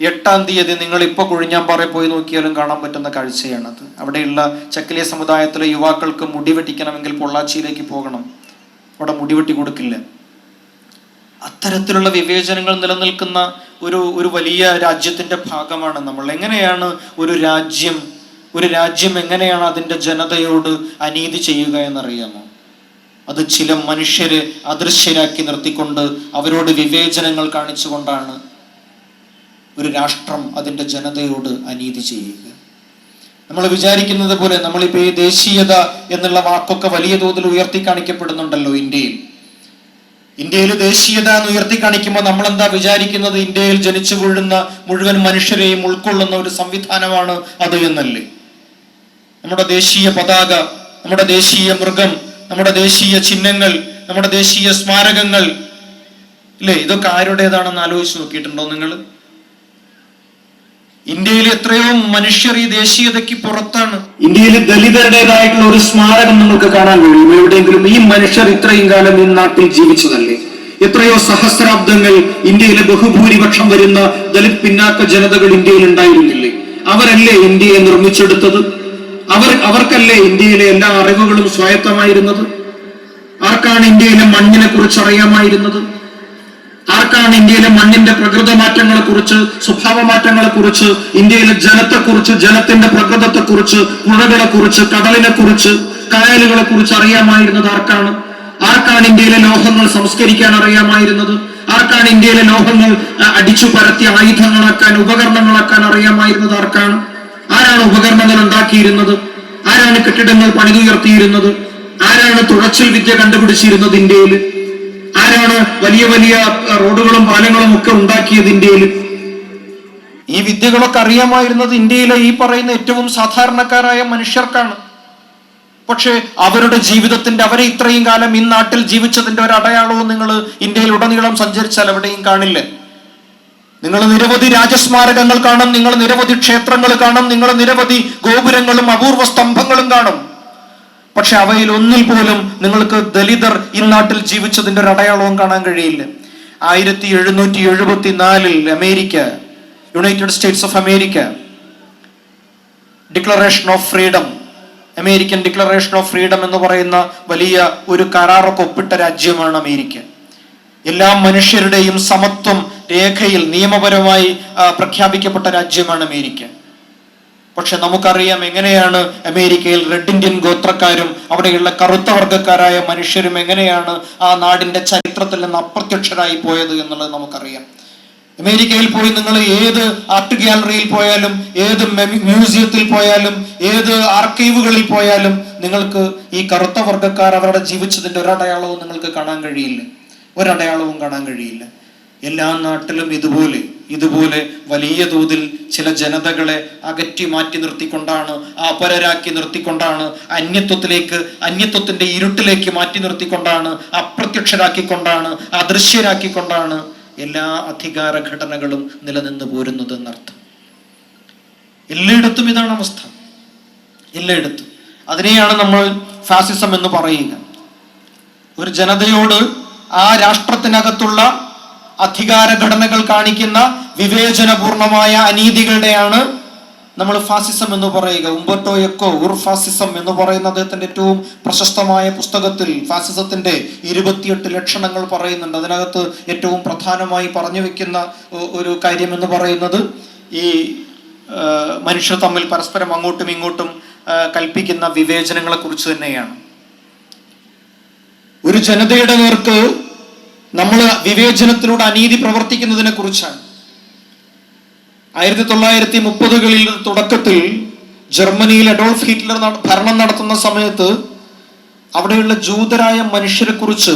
8 നിങ്ങൾ ഇപ്പോൾ കൊഴിഞ്ഞാമ്പാറയിൽ പോയി നോക്കിയാലും കാണാൻ പറ്റുന്ന കാഴ്ചയാണത്. അവിടെയുള്ള ചക്കിലിയ സമുദായത്തിലെ യുവാക്കൾക്ക് മുടി വെട്ടിക്കണമെങ്കിൽ പൊള്ളാച്ചിയിലേക്ക് പോകണം. അവിടെ മുടിവെട്ടി കൊടുക്കില്ല. അത്തരത്തിലുള്ള വിവേചനങ്ങൾ നിലനിൽക്കുന്ന ഒരു വലിയ രാജ്യത്തിന്റെ ഭാഗമാണ് നമ്മൾ. എങ്ങനെയാണ് ഒരു രാജ്യം എങ്ങനെയാണ് അതിൻ്റെ ജനതയോട് അനീതി ചെയ്യുക എന്നറിയാമോ? അത് ചില മനുഷ്യരെ അദൃശ്യരാക്കി നിർത്തിക്കൊണ്ട് അവരോട് വിവേചനങ്ങൾ കാണിച്ചുകൊണ്ടാണ് ഒരു രാഷ്ട്രം അതിൻ്റെ ജനതയോട് അനീതി ചെയ്യുക. നമ്മൾ വിചാരിക്കുന്നത് പോലെ നമ്മളിപ്പോൾ ഈ ദേശീയത എന്നുള്ള വാക്കൊക്കെ വലിയ തോതിൽ ഉയർത്തി കാണിക്കപ്പെടുന്നുണ്ടല്ലോ ഇന്ത്യയിൽ ദേശീയത എന്ന് ഉയർത്തി കാണിക്കുമ്പോൾ നമ്മൾ എന്താ വിചാരിക്കുന്നത്? ഇന്ത്യയിൽ ജനിച്ചു വീഴുന്ന മുഴുവൻ മനുഷ്യരെയും ഉൾക്കൊള്ളുന്ന ഒരു സംവിധാനമാണ് അത് എന്നല്ലേ? നമ്മുടെ ദേശീയ പതാക, നമ്മുടെ ദേശീയ മൃഗം, നമ്മുടെ ദേശീയ ചിഹ്നങ്ങൾ, നമ്മുടെ ദേശീയ സ്മാരകങ്ങൾ ഇല്ലേ, ഇതൊക്കെ ആരുടേതാണെന്ന് ആലോചിച്ച് നോക്കിയിട്ടുണ്ടോ നിങ്ങൾ? ഇന്ത്യയിൽ എത്രയോ മനുഷ്യർ ഈ ദേശീയതയ്ക്ക് പുറത്താണ്. ഇന്ത്യയിൽ ദലിതരുടേതായിട്ടുള്ള ഒരു സ്മാരകം നിങ്ങൾക്ക് കാണാൻ കഴിയും എവിടെയെങ്കിലും? ഈ മനുഷ്യർ ഇത്രയും കാലം ഈ നാട്ടിൽ ജീവിച്ചതല്ലേ? എത്രയോ സഹസ്രാബ്ദങ്ങൾ ഇന്ത്യയിലെ ബഹുഭൂരിപക്ഷം വരുന്ന ദലിത് പിന്നാക്ക ജനതകൾ ഇന്ത്യയിൽ ഉണ്ടായിരുന്നില്ലേ? അവരല്ലേ ഇന്ത്യയെ നിർമ്മിച്ചെടുത്തത്? അവർക്കല്ലേ ഇന്ത്യയിലെ എല്ലാ അറിവുകളും സ്വായത്തമായിരുന്നത്? ആർക്കാണ് ഇന്ത്യയിലെ മണ്ണിനെ കുറിച്ച് അറിയാമായിരുന്നത്? ആർക്കാണ് ഇന്ത്യയിലെ മണ്ണിന്റെ പ്രകൃത മാറ്റങ്ങളെ കുറിച്ച്, സ്വഭാവ മാറ്റങ്ങളെ കുറിച്ച്, ഇന്ത്യയിലെ ജലത്തെക്കുറിച്ച്, ജലത്തിന്റെ പ്രകൃതത്തെക്കുറിച്ച്, പുഴകളെ കുറിച്ച്, കടലിനെ കുറിച്ച്, കായലുകളെ കുറിച്ച് അറിയാമായിരുന്നത്? ആർക്കാണ് ഇന്ത്യയിലെ ലോഹങ്ങൾ സംസ്കരിക്കാൻ അറിയാമായിരുന്നത്? ആർക്കാണ് ഇന്ത്യയിലെ ലോഹങ്ങൾ അടിച്ചു പരത്തി ആയുധങ്ങളാക്കാൻ, ഉപകരണങ്ങളാക്കാൻ അറിയാമായിരുന്നത്? ആരാണ് ഉപകരണങ്ങൾ ഉണ്ടാക്കിയിരുന്നത്? ആരാണ് കെട്ടിടങ്ങൾ പണിതുയർത്തിയിരുന്നത്? ആരാണ് തുഴച്ചിൽ വിദ്യ കണ്ടുപിടിച്ചിരുന്നത് ഇന്ത്യയിൽ? ആരാണ് വലിയ വലിയ റോഡുകളും പാലങ്ങളും ഒക്കെ ഉണ്ടാക്കിയത് ഇന്ത്യയിൽ? ഈ വിദ്യകളൊക്കെ അറിയാമായിരുന്നത് ഇന്ത്യയിലെ ഈ പറയുന്ന ഏറ്റവും സാധാരണക്കാരായ മനുഷ്യർക്കാണ്. പക്ഷെ അവരുടെ ജീവിതത്തിന്റെ, അവരെ ഇത്രയും കാലം ഈ നാട്ടിൽ ജീവിച്ചതിന്റെ ഒരു അടയാളവും നിങ്ങൾ ഇന്ത്യയിൽ ഉടനീളം സഞ്ചരിച്ചാൽ എവിടെയും കാണില്ല. നിങ്ങൾ നിരവധി രാജസ്മാരകങ്ങൾ കാണും, നിങ്ങൾ നിരവധി ക്ഷേത്രങ്ങൾ കാണും, നിങ്ങൾ നിരവധി ഗോപുരങ്ങളും അപൂർവ സ്തംഭങ്ങളും കാണും. പക്ഷെ അവയിൽ ഒന്നിൽ പോലും നിങ്ങൾക്ക് ദലിതർ ഈ നാട്ടിൽ ജീവിച്ചതിന്റെ ഒരു അടയാളവും കാണാൻ കഴിയില്ല. 1774 America, United States of America, declaration of freedom, American declaration of freedom എന്ന് പറയുന്ന വലിയ ഒരു കരാറൊക്കെ ഒപ്പിട്ട രാജ്യമാണ് അമേരിക്ക. എല്ലാ മനുഷ്യരുടെയും സമത്വം രേഖയിൽ നിയമപരമായി പ്രഖ്യാപിക്കപ്പെട്ട രാജ്യമാണ് അമേരിക്ക. പക്ഷെ നമുക്കറിയാം എങ്ങനെയാണ് അമേരിക്കയിൽ റെഡ് ഇന്ത്യൻ ഗോത്രക്കാരും അവിടെയുള്ള കറുത്ത വർഗക്കാരായ മനുഷ്യരും എങ്ങനെയാണ് ആ നാടിന്റെ ചരിത്രത്തിൽ നിന്ന് അപ്രത്യക്ഷരായി പോയത് എന്നുള്ളത് നമുക്കറിയാം. അമേരിക്കയിൽ പോയി നിങ്ങൾ ഏത് ആർട്ട് ഗാലറിയിൽ പോയാലും, ഏത് മ്യൂസിയത്തിൽ പോയാലും, ഏത് ആർക്കൈവുകളിൽ പോയാലും നിങ്ങൾക്ക് ഈ കറുത്ത വർഗക്കാർ അവരുടെ ജീവിച്ചതിന്റെ ഒരടയാളവും നിങ്ങൾക്ക് കാണാൻ കഴിയില്ല. ഒരടയാളവും കാണാൻ കഴിയില്ല. എല്ലാ നാട്ടിലും ഇതുപോലെ വലിയ തോതിൽ ചില ജനതകളെ അകറ്റി മാറ്റി നിർത്തിക്കൊണ്ടാണ്, അപരരാക്കി നിർത്തിക്കൊണ്ടാണ്, അന്യത്വത്തിന്റെ ഇരുട്ടിലേക്ക് മാറ്റി നിർത്തിക്കൊണ്ടാണ്, അപ്രത്യക്ഷരാക്കിക്കൊണ്ടാണ്, അദൃശ്യരാക്കിക്കൊണ്ടാണ് എല്ലാ അധികാര ഘടനകളും നിലനിന്ന് പോരുന്നത് എന്നർത്ഥം. എല്ലായിടത്തും ഇതാണ് അവസ്ഥ, എല്ലായിടത്തും. അതിനെയാണ് നമ്മൾ ഫാസിസം എന്ന് പറയുക. ഒരു ജനതയോട്, ആ രാഷ്ട്രത്തിനകത്തുള്ള അധികാര ഘടനകൾ കാണിക്കുന്ന വിവേചനപൂർണമായ അനീതികളുടെയാണ് നമ്മൾ ഫാസിസം എന്ന് പറയുക. ഉംബർട്ടോ എക്കോ ഫാസിസം എന്ന് പറയുന്ന അദ്ദേഹത്തിന്റെ ഏറ്റവും പ്രശസ്തമായ പുസ്തകത്തിൽ ഫാസിസത്തിന്റെ 28 ലക്ഷണങ്ങൾ പറയുന്നുണ്ട്. അതിനകത്ത് ഏറ്റവും പ്രധാനമായി പറഞ്ഞു വെക്കുന്ന ഒരു കാര്യം എന്ന് പറയുന്നത് ഈ മനുഷ്യർ തമ്മിൽ പരസ്പരം അങ്ങോട്ടും ഇങ്ങോട്ടും കൽപ്പിക്കുന്ന വിവേചനങ്ങളെ കുറിച്ച് തന്നെയാണ്. ഒരു ജനതയുടെ നേർക്ക് നമ്മൾ വിവേചനത്തിലൂടെ അനീതി പ്രവർത്തിക്കുന്നതിനെ കുറിച്ചാണ്. 1930കളിൽ തുടക്കത്തിൽ ജർമ്മനിയിൽ അഡോൾഫ് ഹിറ്റ്ലർ ഭരണം നടത്തുന്ന സമയത്ത് അവിടെയുള്ള ജൂതരായ മനുഷ്യരെ കുറിച്ച്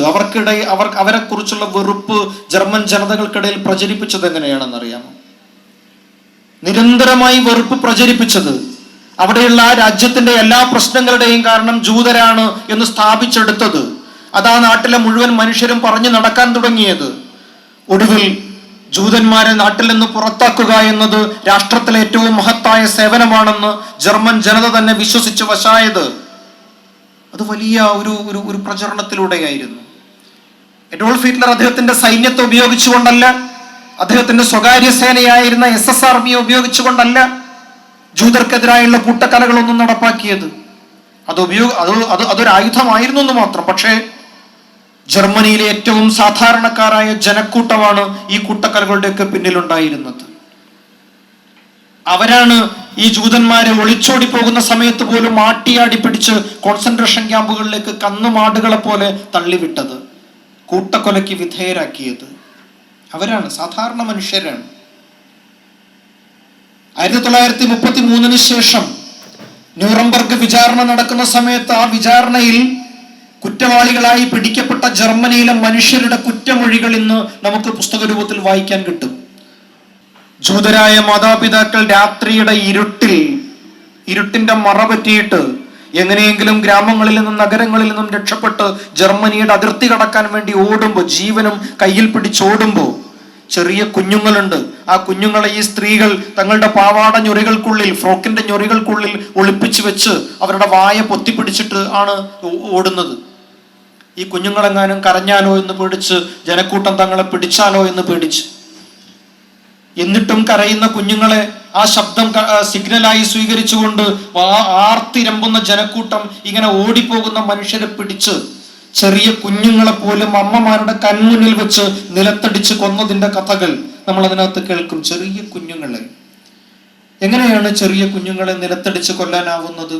അവരെ കുറിച്ചുള്ള വെറുപ്പ് ജർമ്മൻ ജനതകൾക്കിടയിൽ പ്രചരിപ്പിച്ചത് എങ്ങനെയാണെന്ന് അറിയാമോ? നിരന്തരമായി വെറുപ്പ് പ്രചരിപ്പിച്ചത് അവിടെയുള്ള ആ രാജ്യത്തിന്റെ എല്ലാ പ്രശ്നങ്ങളുടെയും കാരണം ജൂതരാണ് എന്ന് സ്ഥാപിച്ചെടുത്തത്, അതാ നാട്ടിലെ മുഴുവൻ മനുഷ്യരും പറഞ്ഞു നടക്കാൻ തുടങ്ങിയത്. ഒടുവിൽ ജൂതന്മാരെ നാട്ടിൽ നിന്ന് പുറത്താക്കുക എന്നത് രാഷ്ട്രത്തിലെ ഏറ്റവും മഹത്തായ സേവനമാണെന്ന് ജർമ്മൻ ജനത തന്നെ വിശ്വസിച്ച് വശായത് അത് വലിയ ഒരു പ്രചരണത്തിലൂടെയായിരുന്നു. അഡോൾഫ് ഹിറ്റ്ലർ അദ്ദേഹത്തിന്റെ സൈന്യത്തെ ഉപയോഗിച്ചുകൊണ്ടല്ല, അദ്ദേഹത്തിന്റെ സ്വകാര്യ സേനയായിരുന്ന SS ആർമിയെ ഉപയോഗിച്ചുകൊണ്ടല്ല ജൂതർക്കെതിരായുള്ള കൂട്ടക്കലകളൊന്നും നടപ്പാക്കിയത്. അതൊരു ആയുധമായിരുന്നു എന്ന് മാത്രം. പക്ഷേ ജർമ്മനിയിലെ ഏറ്റവും സാധാരണക്കാരായ ജനക്കൂട്ടമാണ് ഈ കൂട്ടക്കലകളുടെയൊക്കെ പിന്നിലുണ്ടായിരുന്നത്. അവരാണ് ഈ ജൂതന്മാരെ ഒളിച്ചോടി പോകുന്ന സമയത്ത് പോലും ആട്ടിയാടി പിടിച്ച് കോൺസെൻട്രേഷൻ ക്യാമ്പുകളിലേക്ക് കന്നുമാടുകളെ പോലെ തള്ളിവിട്ടത്, കൂട്ടക്കൊലയ്ക്ക് വിധേയരാക്കിയത് അവരാണ്, സാധാരണ മനുഷ്യരാണ്. 1933 ശേഷം ന്യൂറംബർഗ് വിചാരണ നടക്കുന്ന സമയത്ത് ആ വിചാരണയിൽ കുറ്റവാളികളായി പിടിക്കപ്പെട്ട ജർമ്മനിയിലെ മനുഷ്യരുടെ കുറ്റമൊഴികൾ ഇന്ന് നമുക്ക് പുസ്തക രൂപത്തിൽ വായിക്കാൻ കിട്ടും. ജൂതരായ മാതാപിതാക്കൾ രാത്രിയുടെ ഇരുട്ടിന്റെ മറ പറ്റിയിട്ട് എങ്ങനെയെങ്കിലും ഗ്രാമങ്ങളിൽ നിന്നും നഗരങ്ങളിൽ നിന്നും രക്ഷപ്പെട്ട് ജർമ്മനിയുടെ അതിർത്തി കടക്കാൻ വേണ്ടി ഓടുമ്പോൾ, ജീവനും കയ്യിൽ പിടിച്ചോടുമ്പോൾ ചെറിയ കുഞ്ഞുങ്ങളുണ്ട്. ആ കുഞ്ഞുങ്ങളെ ഈ സ്ത്രീകൾ തങ്ങളുടെ പാവാട ഞൊറികൾക്കുള്ളിൽ, ഫ്രോക്കിന്റെ ഞൊറികൾക്കുള്ളിൽ ഒളിപ്പിച്ചു വെച്ച് അവരുടെ വായ പൊത്തിപ്പിടിച്ചിട്ട് ആണ് ഓടുന്നത്. ഈ കുഞ്ഞുങ്ങളെങ്ങാനും കരഞ്ഞാലോ എന്ന് പേടിച്ച്, ജനക്കൂട്ടം തങ്ങളെ പിടിച്ചാലോ എന്ന് പേടിച്ച്. എന്നിട്ടും കരയുന്ന കുഞ്ഞുങ്ങളെ ആ ശബ്ദം സിഗ്നലായി സ്വീകരിച്ചുകൊണ്ട് ആർത്തിരമ്പുന്ന ജനക്കൂട്ടം ഇങ്ങനെ ഓടിപ്പോകുന്ന മനുഷ്യരെ പിടിച്ച്, ചെറിയ കുഞ്ഞുങ്ങളെ പോലും അമ്മമാരുടെ കൺമുന്നിൽ വെച്ച് നിലത്തടിച്ച് കൊന്നതിന്റെ കഥകൾ നമ്മൾ അതിനകത്ത് കേൾക്കും. ചെറിയ കുഞ്ഞുങ്ങളെ എങ്ങനെയാണ് ചെറിയ കുഞ്ഞുങ്ങളെ നിലത്തടിച്ച് കൊല്ലാനാവുന്നത്?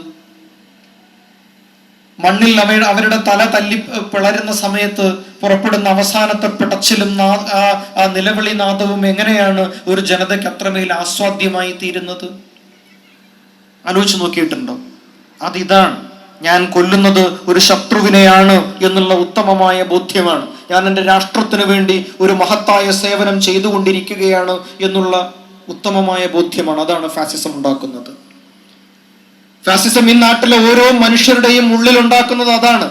മണ്ണിൽ അവരുടെ തല തല്ലി പിളരുന്ന സമയത്ത് പുറപ്പെടുന്ന അവസാനത്തെ പിടച്ചിലും ആ നിലവിളി നാദവും എങ്ങനെയാണ് ഒരു ജനതയ്ക്ക് അത്രമേൽ ആസ്വാദ്യമായി തീരുന്നത്? ആലോചിച്ച് നോക്കിയിട്ടുണ്ടോ? അതിതാണ്, ഞാൻ കൊല്ലുന്നത് ഒരു ശത്രുവിനെയാണ് എന്നുള്ള ഉത്തമമായ ബോധ്യമാണ്. ഞാൻ എൻ്റെ രാഷ്ട്രത്തിന് വേണ്ടി ഒരു മഹത്തായ സേവനം ചെയ്തുകൊണ്ടിരിക്കുകയാണ് എന്നുള്ള ഉത്തമമായ ബോധ്യമാണ്. അതാണ് ഫാസിസം ഉണ്ടാക്കുന്നത്. ഫാസിസം ഈ നാട്ടിലെ ഓരോ മനുഷ്യരുടെയും ഉള്ളിൽ ഉണ്ടാക്കുന്നത് അതാണ്.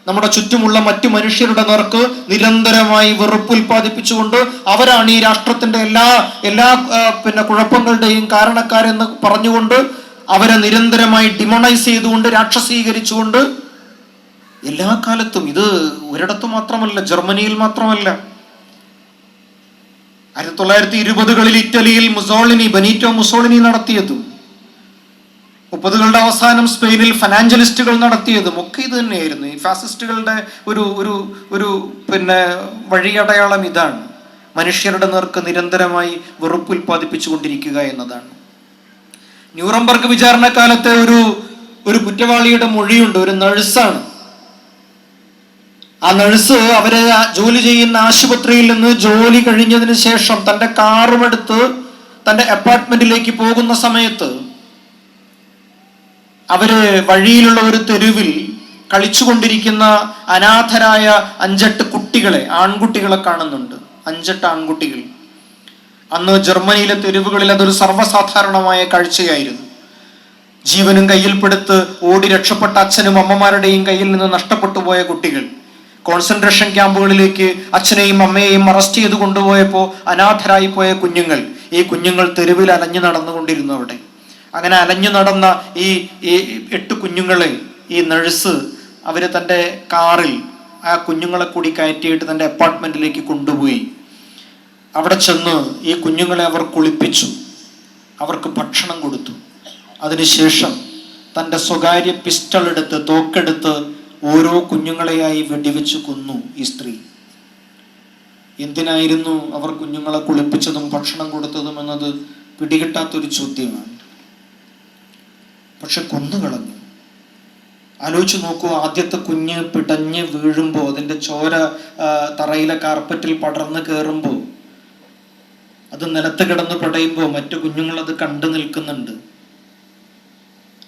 നമ്മുടെ ചുറ്റുമുള്ള മറ്റു മനുഷ്യരുടെ നേർക്ക് നിരന്തരമായി വെറുപ്പ് ഉൽപ്പാദിപ്പിച്ചുകൊണ്ട് അവരാണ് ഈ രാഷ്ട്രത്തിന്റെ എല്ലാ കുഴപ്പങ്ങളുടെയും കാരണക്കാരെന്ന് പറഞ്ഞുകൊണ്ട് അവരെ നിരന്തരമായി ഡിമോണൈസ് ചെയ്തുകൊണ്ട്, രാക്ഷസീകരിച്ചുകൊണ്ട് എല്ലാ കാലത്തും, ഇത് ഒരിടത്ത് മാത്രമല്ല, ജർമ്മനിയിൽ മാത്രമല്ല, 1920കളിൽ ഇറ്റലിയിൽ ബെനീറ്റോ മുസോളിനി നടത്തിയതും 30കളുടെ അവസാനം സ്പെയിനിൽ ഫനാഞ്ചലിസ്റ്റുകൾ നടത്തിയതും ഒക്കെ ഇത് തന്നെയായിരുന്നു. ഈ ഫാസിസ്റ്റുകളുടെ ഒരു വഴിയടയാളം ഇതാണ്. മനുഷ്യരുടെ നേർക്ക് നിരന്തരമായി വെറുപ്പ് ഉൽപ്പാദിപ്പിച്ചു കൊണ്ടിരിക്കുക എന്നതാണ്. ന്യൂറംബർഗ് വിചാരണ കാലത്തെ ഒരു കുറ്റവാളിയുടെ മൊഴിയുണ്ട്. ഒരു നഴ്സാണ്. ആ നഴ്സ് അവരെ ജോലി ചെയ്യുന്ന ആശുപത്രിയിൽ നിന്ന് ജോലി കഴിഞ്ഞതിന് ശേഷം തന്റെ കാറുമെടുത്ത് തന്റെ അപ്പാർട്ട്മെന്റിലേക്ക് പോകുന്ന സമയത്ത് അവര് വഴിയിലുള്ള ഒരു തെരുവിൽ കളിച്ചുകൊണ്ടിരിക്കുന്ന അനാഥരായ 5-8 കുട്ടികളെ, ആൺകുട്ടികളെ കാണുന്നുണ്ട്. 5-8 ആൺകുട്ടികൾ. അന്ന് ജർമ്മനിയിലെ തെരുവുകളിൽ അതൊരു സർവ്വസാധാരണമായ കാഴ്ചയായിരുന്നു. ജീവനും കയ്യിൽപ്പെടുത്ത് ഓടി രക്ഷപ്പെട്ട അച്ഛനും അമ്മമാരുടെയും കയ്യിൽ നിന്ന് നഷ്ടപ്പെട്ടു പോയ കുട്ടികൾ. കോൺസെൻട്രേഷൻ ക്യാമ്പുകളിലേക്ക് അച്ഛനെയും അമ്മയെയും അറസ്റ്റ് ചെയ്ത് കൊണ്ടുപോയപ്പോൾ അനാഥരായി പോയ കുഞ്ഞുങ്ങൾ. ഈ കുഞ്ഞുങ്ങൾ തെരുവിൽ അലഞ്ഞു നടന്നുകൊണ്ടിരുന്നു അവിടെ. അങ്ങനെ അലഞ്ഞു നടന്ന ഈ 8 കുഞ്ഞുങ്ങളെ ഈ നഴ്സ് തൻ്റെ കാറിൽ ആ കുഞ്ഞുങ്ങളെ കൂടി കയറ്റിയിട്ട് തൻ്റെ അപ്പാർട്ട്മെന്റിലേക്ക് കൊണ്ടുപോയി. അവിടെ ചെന്ന് ഈ കുഞ്ഞുങ്ങളെ അവർ കുളിപ്പിച്ചു, അവർക്ക് ഭക്ഷണം കൊടുത്തു. അതിനുശേഷം തൻ്റെ സ്വകാര്യ പിസ്റ്റൾ എടുത്ത്, തോക്കെടുത്ത് ഓരോ കുഞ്ഞുങ്ങളെയായി വെടിവെച്ച് കൊന്നു ഈ സ്ത്രീ. എന്തിനായിരുന്നു അവർ കുഞ്ഞുങ്ങളെ കുളിപ്പിച്ചതും ഭക്ഷണം കൊടുത്തതും എന്നത് പിടികിട്ടാത്തൊരു ചോദ്യമാണ്. പക്ഷെ കൊന്നുകളഞ്ഞു. ആലോചിച്ച് നോക്കൂ, ആദ്യത്തെ കുഞ്ഞ് പിടഞ്ഞ് വീഴുമ്പോൾ, അതിൻ്റെ ചോര തറയിലെ കാർപ്പറ്റിൽ പടർന്ന് കയറുമ്പോൾ, അത് നിലത്ത് കിടന്ന് പടയുമ്പോൾ മറ്റു കുഞ്ഞുങ്ങൾ അത് കണ്ടു നിൽക്കുന്നുണ്ട്.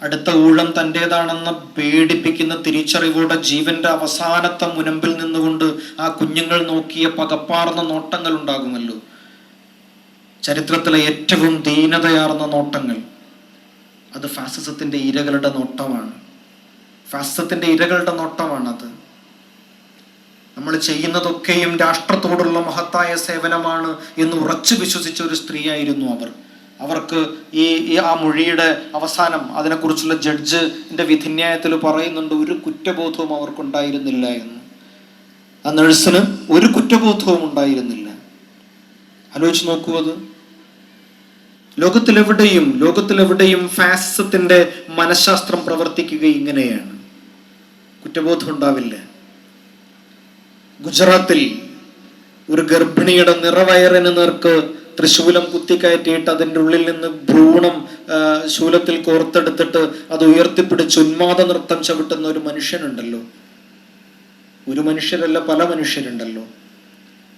അടുത്ത ഊഴം തൻ്റെതാണെന്ന പേടിപ്പിക്കുന്ന തിരിച്ചറിവോടെ ജീവന്റെ അവസാനത്തെ മുനമ്പിൽ നിന്നുകൊണ്ട് ആ കുഞ്ഞുങ്ങൾ നോക്കിയ പകപ്പാർന്ന നോട്ടങ്ങൾ ഉണ്ടാകുമല്ലോ, ചരിത്രത്തിലെ ഏറ്റവും ദീനതയാർന്ന നോട്ടങ്ങൾ. അത് ഫാസിസത്തിന്റെ ഇരകളുടെ നോട്ടമാണ്. ഫാസിസത്തിന്റെ ഇരകളുടെ നോട്ടമാണത്. നമ്മൾ ചെയ്യുന്നതൊക്കെയും രാഷ്ട്രത്തോടുള്ള മഹത്തായ സേവനമാണ് എന്ന് ഉറച്ചു വിശ്വസിച്ച ഒരു സ്ത്രീയായിരുന്നു അവർ. അവർക്ക് ആ മൊഴിയുടെ അവസാനം അതിനെക്കുറിച്ചുള്ള ജഡ്ജിന്റെ വിധിന്യായത്തിൽ പറയുന്നുണ്ട്, ഒരു കുറ്റബോധവും അവർക്കുണ്ടായിരുന്നില്ല എന്ന്. ആ നഴ്സിന് ഒരു കുറ്റബോധവും ഉണ്ടായിരുന്നില്ല. ആലോചിച്ച് നോക്കൂ, അത് ലോകത്തിലെവിടെയും ഫാസിസത്തിന്റെ മനഃശാസ്ത്രം പ്രവർത്തിക്കുക ഇങ്ങനെയാണ്. കുറ്റബോധം ഉണ്ടാവില്ല. ഗുജറാത്തിൽ ഒരു ഗർഭിണിയുടെ നിറവയറിന് നേർക്ക് തൃശൂലം കുത്തിക്കയറ്റിയിട്ട് അതിൻ്റെ ഉള്ളിൽ നിന്ന് ഭ്രൂണം ശൂലത്തിൽ കോർത്തെടുത്തിട്ട് അത് ഉയർത്തിപ്പിടിച്ച് ഉന്മാദ നൃത്തം ചവിട്ടുന്ന ഒരു മനുഷ്യനുണ്ടല്ലോ. ഒരു മനുഷ്യരല്ല, പല മനുഷ്യരുണ്ടല്ലോ.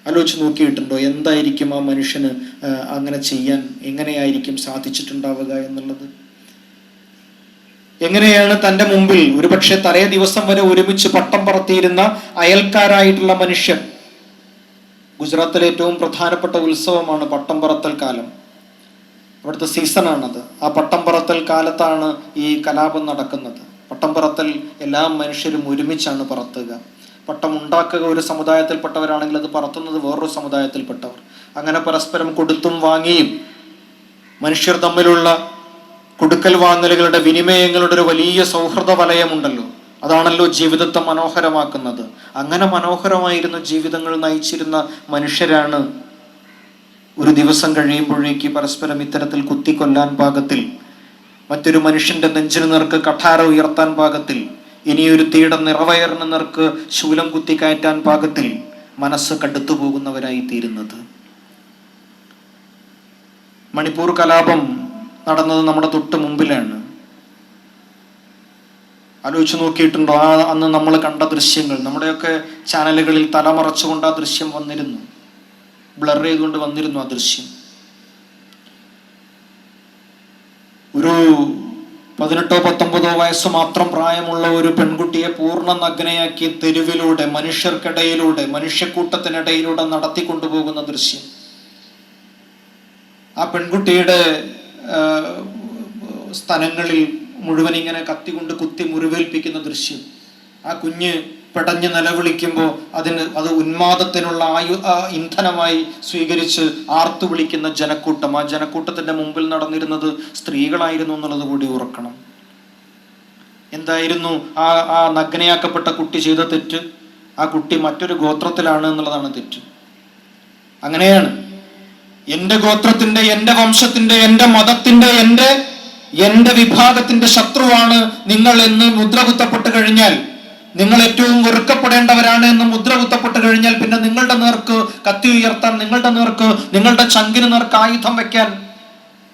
ആലോചിച്ച് നോക്കിയിട്ടുണ്ടോ എന്തായിരിക്കും ആ മനുഷ്യന് അങ്ങനെ ചെയ്യാൻ എങ്ങനെയായിരിക്കും സാധിച്ചിട്ടുണ്ടാവുക എന്നുള്ളത്? എങ്ങനെയാണ് തൻ്റെ മുമ്പിൽ ഒരുപക്ഷെ തലേ ദിവസം വരെ ഒരുമിച്ച് പട്ടം പറത്തിയിരുന്ന അയൽക്കാരായിട്ടുള്ള മനുഷ്യർ, ഗുജറാത്തിലെ ഏറ്റവും പ്രധാനപ്പെട്ട ഉത്സവമാണ് പട്ടം പറത്തൽ കാലം, അവിടുത്തെ സീസണാണത്. ആ പട്ടം പറത്തൽ കാലത്താണ് ഈ കലാപം നടക്കുന്നത്. പട്ടം പറത്തൽ എല്ലാ മനുഷ്യരും ഒരുമിച്ചാണ് പറത്തുക. പട്ടം ഉണ്ടാക്കുക ഒരു സമുദായത്തിൽപ്പെട്ടവരാണെങ്കിൽ അത് പറത്തുന്നത് വേറൊരു സമുദായത്തിൽപ്പെട്ടവർ. അങ്ങനെ പരസ്പരം കൊടുത്തും വാങ്ങിയും മനുഷ്യർ തമ്മിലുള്ള കൊടുക്കൽ വാങ്ങലുകളുടെ വിനിമയങ്ങളുടെ ഒരു വലിയ സൗഹൃദ വലയമുണ്ടല്ലോ. അതാണല്ലോ ജീവിതത്തെ മനോഹരമാക്കുന്നത്. അങ്ങനെ മനോഹരമായിരുന്ന ജീവിതങ്ങൾ നയിച്ചിരുന്ന മനുഷ്യരാണ് ഒരു ദിവസം കഴിയുമ്പോഴേക്ക് പരസ്പരം ഇത്തരത്തിൽ കുത്തിക്കൊല്ലാൻ പാകത്തിൽ, മറ്റൊരു മനുഷ്യന്റെ നെഞ്ചിന് നേർക്ക് കഠാര ഉയർത്താൻ പാകത്തിൽ, ഇനിയൊരു തീയുടെ നിറവയറിന് നേർക്ക് ശൂലം കുത്തിക്കയറ്റാൻ പാകത്തിൽ മനസ്സ് കടുത്തു പോകുന്നവരായി തീരുന്നത്. മണിപ്പൂർ കലാപം നടന്നത് നമ്മുടെ തൊട്ട് മുമ്പിലാണ്. ആലോചിച്ച് നോക്കിയിട്ടുണ്ടോ? അന്ന് നമ്മൾ കണ്ട ദൃശ്യങ്ങൾ നമ്മുടെയൊക്കെ ചാനലുകളിൽ തലമറച്ചുകൊണ്ട് ആ ദൃശ്യം വന്നിരുന്നു, ബ്ലർ ചെയ്തുകൊണ്ട് വന്നിരുന്നു ആ ദൃശ്യം. ഒരു 18-19 വയസ്സ് മാത്രം പ്രായമുള്ള ഒരു പെൺകുട്ടിയെ പൂർണ്ണ നഗ്നയാക്കി തെരുവിലൂടെ, മനുഷ്യർക്കിടയിലൂടെ, മനുഷ്യക്കൂട്ടത്തിനിടയിലൂടെ നടത്തിക്കൊണ്ടുപോകുന്ന ദൃശ്യം. ആ പെൺകുട്ടിയുടെ സ്ഥലങ്ങളിൽ മുഴുവൻ ഇങ്ങനെ കത്തികൊണ്ട് കുത്തി മുറിവേൽപ്പിക്കുന്ന ദൃശ്യം. ആ കുഞ്ഞ് പെടഞ്ഞ് നിലവിളിക്കുമ്പോൾ അത് ഉന്മാദത്തിനുള്ള ഇന്ധനമായി സ്വീകരിച്ച് ആർത്തു വിളിക്കുന്ന ജനക്കൂട്ടം. ആ ജനക്കൂട്ടത്തിന്റെ മുമ്പിൽ നടന്നിരുന്നത് സ്ത്രീകളായിരുന്നു എന്നുള്ളത് കൂടി ഓർക്കണം. എന്തായിരുന്നു ആ നഗ്നയാക്കപ്പെട്ട കുട്ടി ചെയ്ത തെറ്റ്? ആ കുട്ടി മറ്റൊരു ഗോത്രത്തിലാണ് എന്നുള്ളതാണ് തെറ്റ്. അങ്ങനെയാണ് എൻ്റെ ഗോത്രത്തിന്റെ, എൻ്റെ വംശത്തിന്റെ, എൻ്റെ മതത്തിന്റെ, എൻ്റെ വിഭാഗത്തിന്റെ ശത്രുവാണ് നിങ്ങൾ എന്ന് മുദ്ര കുത്തപ്പെട്ട് കഴിഞ്ഞാൽ, നിങ്ങൾ ഏറ്റവും വെറുക്കപ്പെടേണ്ടവരാണ് എന്ന് മുദ്ര കുത്തപ്പെട്ട് കഴിഞ്ഞാൽ, പിന്നെ നിങ്ങളുടെ നേർക്ക് കത്തി ഉയർത്താൻ, നിങ്ങളുടെ നേർക്ക്, നിങ്ങളുടെ ചങ്കിന് നേർക്ക് ആയുധം വെക്കാൻ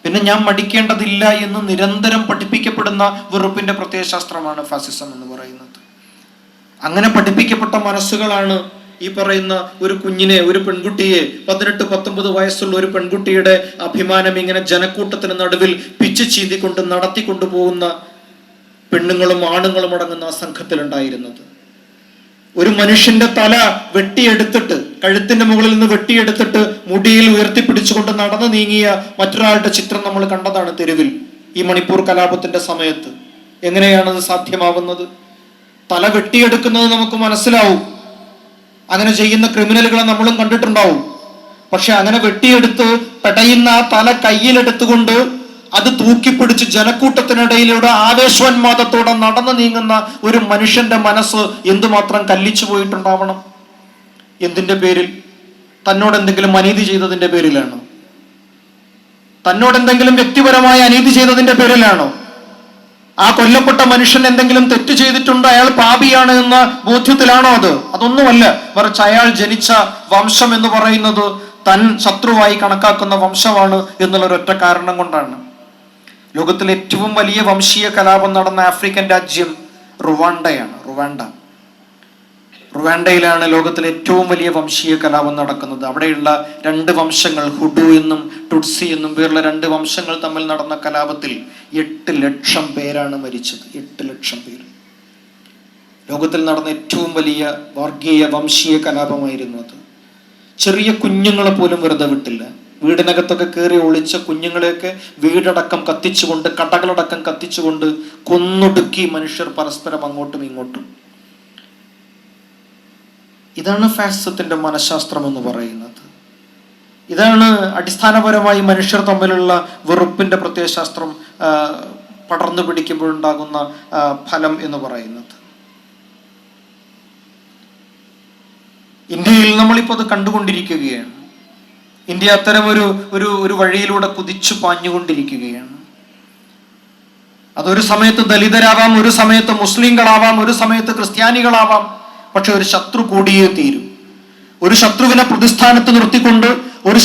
പിന്നെ ഞാൻ മടിക്കേണ്ടതില്ല എന്ന് നിരന്തരം പഠിപ്പിക്കപ്പെടുന്ന വെറുപ്പിന്റെ പ്രത്യയശാസ്ത്രമാണ് ഫാസിസം എന്ന് പറയുന്നത്. അങ്ങനെ പഠിപ്പിക്കപ്പെട്ട മനസ്സുകളാണ് ഈ പറയുന്ന ഒരു കുഞ്ഞിനെ, ഒരു പെൺകുട്ടിയെ, 18-19 വയസ്സുള്ള ഒരു പെൺകുട്ടിയുടെ അഭിമാനം ഇങ്ങനെ ജനക്കൂട്ടത്തിന് നടുവിൽ പിച്ചു ചീന്തിക്കൊണ്ട് നടത്തിക്കൊണ്ടുപോകുന്ന പെണ്ണുങ്ങളും ആണുങ്ങളും അടങ്ങുന്ന ആ സംഘത്തിലുണ്ടായിരുന്നത്. ഒരു മനുഷ്യന്റെ തല വെട്ടിയെടുത്തിട്ട്, കഴുത്തിന്റെ മുകളിൽ നിന്ന് വെട്ടിയെടുത്തിട്ട് മുടിയിൽ ഉയർത്തിപ്പിടിച്ചുകൊണ്ട് നടന്നു നീങ്ങിയ മറ്റൊരാളുടെ ചിത്രം നമ്മൾ കണ്ടതാണ് തെരുവിൽ ഈ മണിപ്പൂർ കലാപത്തിന്റെ സമയത്ത്. എങ്ങനെയാണത് സാധ്യമാവുന്നത്? തല വെട്ടിയെടുക്കുന്നത് നമുക്ക് മനസ്സിലാവും, അങ്ങനെ ചെയ്യുന്ന ക്രിമിനലുകളെ നമ്മളും കണ്ടിട്ടുണ്ടാവും. പക്ഷെ അങ്ങനെ വെട്ടിയെടുത്ത് പെടയുന്ന ആ തല കയ്യിലെടുത്തുകൊണ്ട് അത് തൂക്കിപ്പിടിച്ച് ജനക്കൂട്ടത്തിനിടയിലൂടെ ആവേശോന്മാദത്തോടെ നടന്നു നീങ്ങുന്ന ഒരു മനുഷ്യന്റെ മനസ്സ് എന്തുമാത്രം കല്ലിച്ചു പോയിട്ടുണ്ടാവണം? എന്തിന്റെ പേരിൽ? തന്നോട് എന്തെങ്കിലും അനീതി ചെയ്തതിന്റെ പേരിലാണോ? തന്നോട് എന്തെങ്കിലും വ്യക്തിപരമായ അനീതി ചെയ്തതിന്റെ പേരിലാണോ? ആ കൊല്ലപ്പെട്ട മനുഷ്യൻ എന്തെങ്കിലും തെറ്റ് ചെയ്തിട്ടുണ്ട്, അയാൾ പാപിയാണ് എന്ന ബോധ്യത്തിലാണോ അത്? അതൊന്നുമല്ല. മറിച്ച് അയാൾ ജനിച്ച വംശം എന്ന് പറയുന്നത് തൻ ശത്രുവായി കണക്കാക്കുന്ന വംശമാണ് എന്നുള്ള ഒരൊറ്റ കാരണം കൊണ്ടാണ്. ലോകത്തിലെ ഏറ്റവും വലിയ വംശീയ കലാപം നടന്ന ആഫ്രിക്കൻ രാജ്യം റുവാണ്ടയാണ്. റുവാണ്ടയിലാണ് ലോകത്തിലെ ഏറ്റവും വലിയ വംശീയ കലാപം നടക്കുന്നത്. അവിടെയുള്ള രണ്ട് വംശങ്ങൾ, ഹുഡു എന്നും ടുട്സി എന്നും പേരുള്ള രണ്ട് വംശങ്ങൾ തമ്മിൽ നടന്ന കലാപത്തിൽ 8 ലക്ഷം പേരാണ് മരിച്ചത്. 8 ലക്ഷം പേർ. ലോകത്തിൽ നടന്ന ഏറ്റവും വലിയ വർഗീയ വംശീയ കലാപമായിരുന്നു അത്. ചെറിയ കുഞ്ഞുങ്ങളെ പോലും വെറുതെ വിട്ടില്ല. വീടിനകത്തൊക്കെ കയറി ഒളിച്ച കുഞ്ഞുങ്ങളെയൊക്കെ വീടടക്കം കത്തിച്ചുകൊണ്ട്, കടകളടക്കം കത്തിച്ചുകൊണ്ട് കൊന്നൊടുക്കി മനുഷ്യർ പരസ്പരം അങ്ങോട്ടും ഇങ്ങോട്ടും. ഇതാണ് ഫാസിസത്തിന്റെ മനഃശാസ്ത്രം എന്ന് പറയുന്നത്. ഇതാണ് അടിസ്ഥാനപരമായി മനുഷ്യർ തമ്മിലുള്ള വെറുപ്പിന്റെ പ്രത്യയശാസ്ത്രം പടർന്നു പിടിക്കുമ്പോഴുണ്ടാകുന്ന ഫലം എന്ന് പറയുന്നത്. ഇന്ത്യയിൽ നമ്മളിപ്പോൾ അത് കണ്ടുകൊണ്ടിരിക്കുകയാണ്. ഇന്ത്യ അത്തരം ഒരു വഴിയിലൂടെ കുതിച്ചു പാഞ്ഞുകൊണ്ടിരിക്കുകയാണ്. അതൊരു സമയത്ത് ദലിതരാവാം, ഒരു സമയത്ത് മുസ്ലിങ്ങളാവാം, ഒരു സമയത്ത് ക്രിസ്ത്യാനികളാവാം. പക്ഷെ ഒരു ശത്രു കൂടിയേ തീരും. ഒരു ശത്രുവിനെ പ്രതിസ്ഥാനത്ത് നിർത്തിക്കൊണ്ട്, ഒരു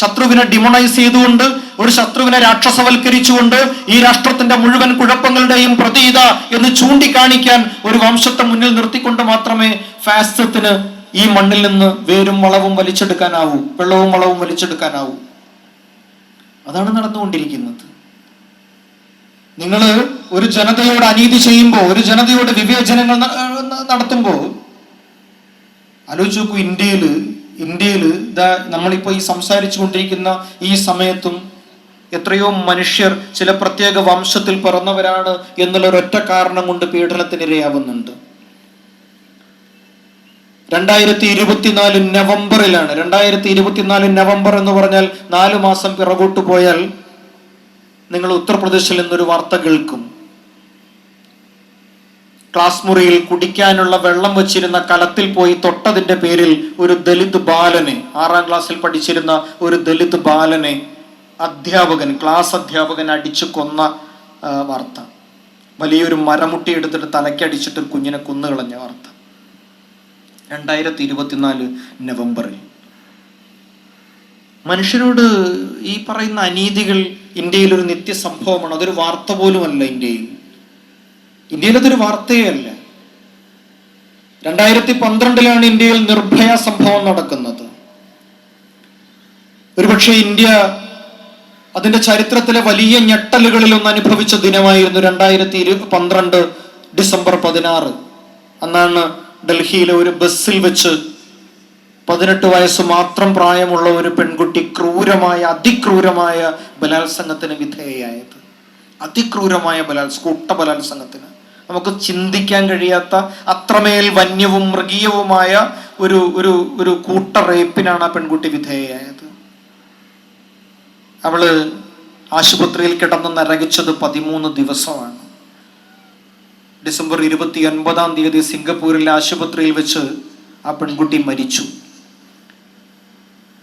ശത്രുവിനെ ഡിമോണൈസ് ചെയ്തുകൊണ്ട്, ഒരു ശത്രുവിനെ രാക്ഷസവൽക്കരിച്ചുകൊണ്ട് ഈ രാഷ്ട്രത്തിന്റെ മുഴുവൻ കുഴപ്പങ്ങളുടെയും പ്രതീത എന്ന് ചൂണ്ടിക്കാണിക്കാൻ ഒരു വംശത്തെ മുന്നിൽ നിർത്തിക്കൊണ്ട് മാത്രമേ ഫാസിസത്തിന് ഈ മണ്ണിൽ നിന്ന് വേരും വളവും വലിച്ചെടുക്കാനാവൂ, വെള്ളവും വളവും വലിച്ചെടുക്കാനാവൂ. അതാണ് നടന്നുകൊണ്ടിരിക്കുന്നത്. നിങ്ങൾ ഒരു ജനതയോട് അനീതി ചെയ്യുമ്പോൾ, ഒരു ജനതയോട് വിവേചനങ്ങൾ നടത്തുമ്പോൾ ആലോചിച്ച് നോക്കൂ. ഇന്ത്യയില് നമ്മളിപ്പോ ഈ സംസാരിച്ചു കൊണ്ടിരിക്കുന്ന ഈ സമയത്തും എത്രയോ മനുഷ്യർ ചില പ്രത്യേക വംശത്തിൽ പിറന്നവരാണ് എന്നുള്ള ഒരൊറ്റ കാരണം കൊണ്ട് പീഡനത്തിനിരയാവുന്നുണ്ട്. 2024 നവംബറിലാണ്. 2024 നവംബർ എന്ന് പറഞ്ഞാൽ 4 മാസം പിറകോട്ട് പോയാൽ നിങ്ങൾ ഉത്തർപ്രദേശിൽ നിന്നൊരു വാർത്ത കേൾക്കും. ക്ലാസ് മുറിയിൽ കുടിക്കാനുള്ള വെള്ളം വെച്ചിരുന്ന കലത്തിൽ പോയി തൊട്ടതിന്റെ പേരിൽ ഒരു ദലിത് ബാലനെ, 6ാം ക്ലാസ്സിൽ പഠിച്ചിരുന്ന ഒരു ദലിത് ബാലനെ ക്ലാസ് അധ്യാപകൻ അടിച്ചു കൊന്ന വാർത്ത. വലിയൊരു മരമുട്ടി എടുത്തിട്ട് തലയ്ക്കടിച്ചിട്ട് ഒരു കുഞ്ഞിനെ കൊന്നുകളഞ്ഞ വാർത്ത 2024 നവംബറിൽ. മനുഷ്യരോട് ഈ പറയുന്ന അനീതികൾ ഇന്ത്യയിൽ ഒരു നിത്യസംഭവമാണ്. അതൊരു വാർത്ത പോലുമല്ല. ഇന്ത്യയിൽ അതൊരു വാർത്തയേ അല്ല. 2012 ഇന്ത്യയിൽ നിർഭയ സംഭവം നടക്കുന്നത്. ഒരുപക്ഷെ ഇന്ത്യ അതിന്റെ ചരിത്രത്തിലെ വലിയ ഞെട്ടലുകളിൽ ഒന്ന് അനുഭവിച്ച ദിനമായിരുന്നു 2012 ഡിസംബർ 16. അന്നാണ് ഡൽഹിയിലെ ഒരു ബസ്സിൽ വെച്ച് 18 വയസ്സ് മാത്രം പ്രായമുള്ള ഒരു പെൺകുട്ടി അതിക്രൂരമായ ബലാത്സംഗത്തിന് വിധേയയായത്. അതിക്രൂരമായ കൂട്ട ബലാത്സംഗത്തിന്. നമുക്ക് ചിന്തിക്കാൻ കഴിയാത്ത അത്രമേൽ വന്യവും മൃഗീയവുമായ ഒരു കൂട്ട റേപ്പിനാണ് ആ പെൺകുട്ടി വിധേയയായത്. അവള് ആശുപത്രിയിൽ കിടന്ന് നരകിച്ചത് 13 ദിവസമാണ്. ഡിസംബർ 29 സിംഗപ്പൂരിലെ ആശുപത്രിയിൽ വെച്ച് ആ പെൺകുട്ടി മരിച്ചു.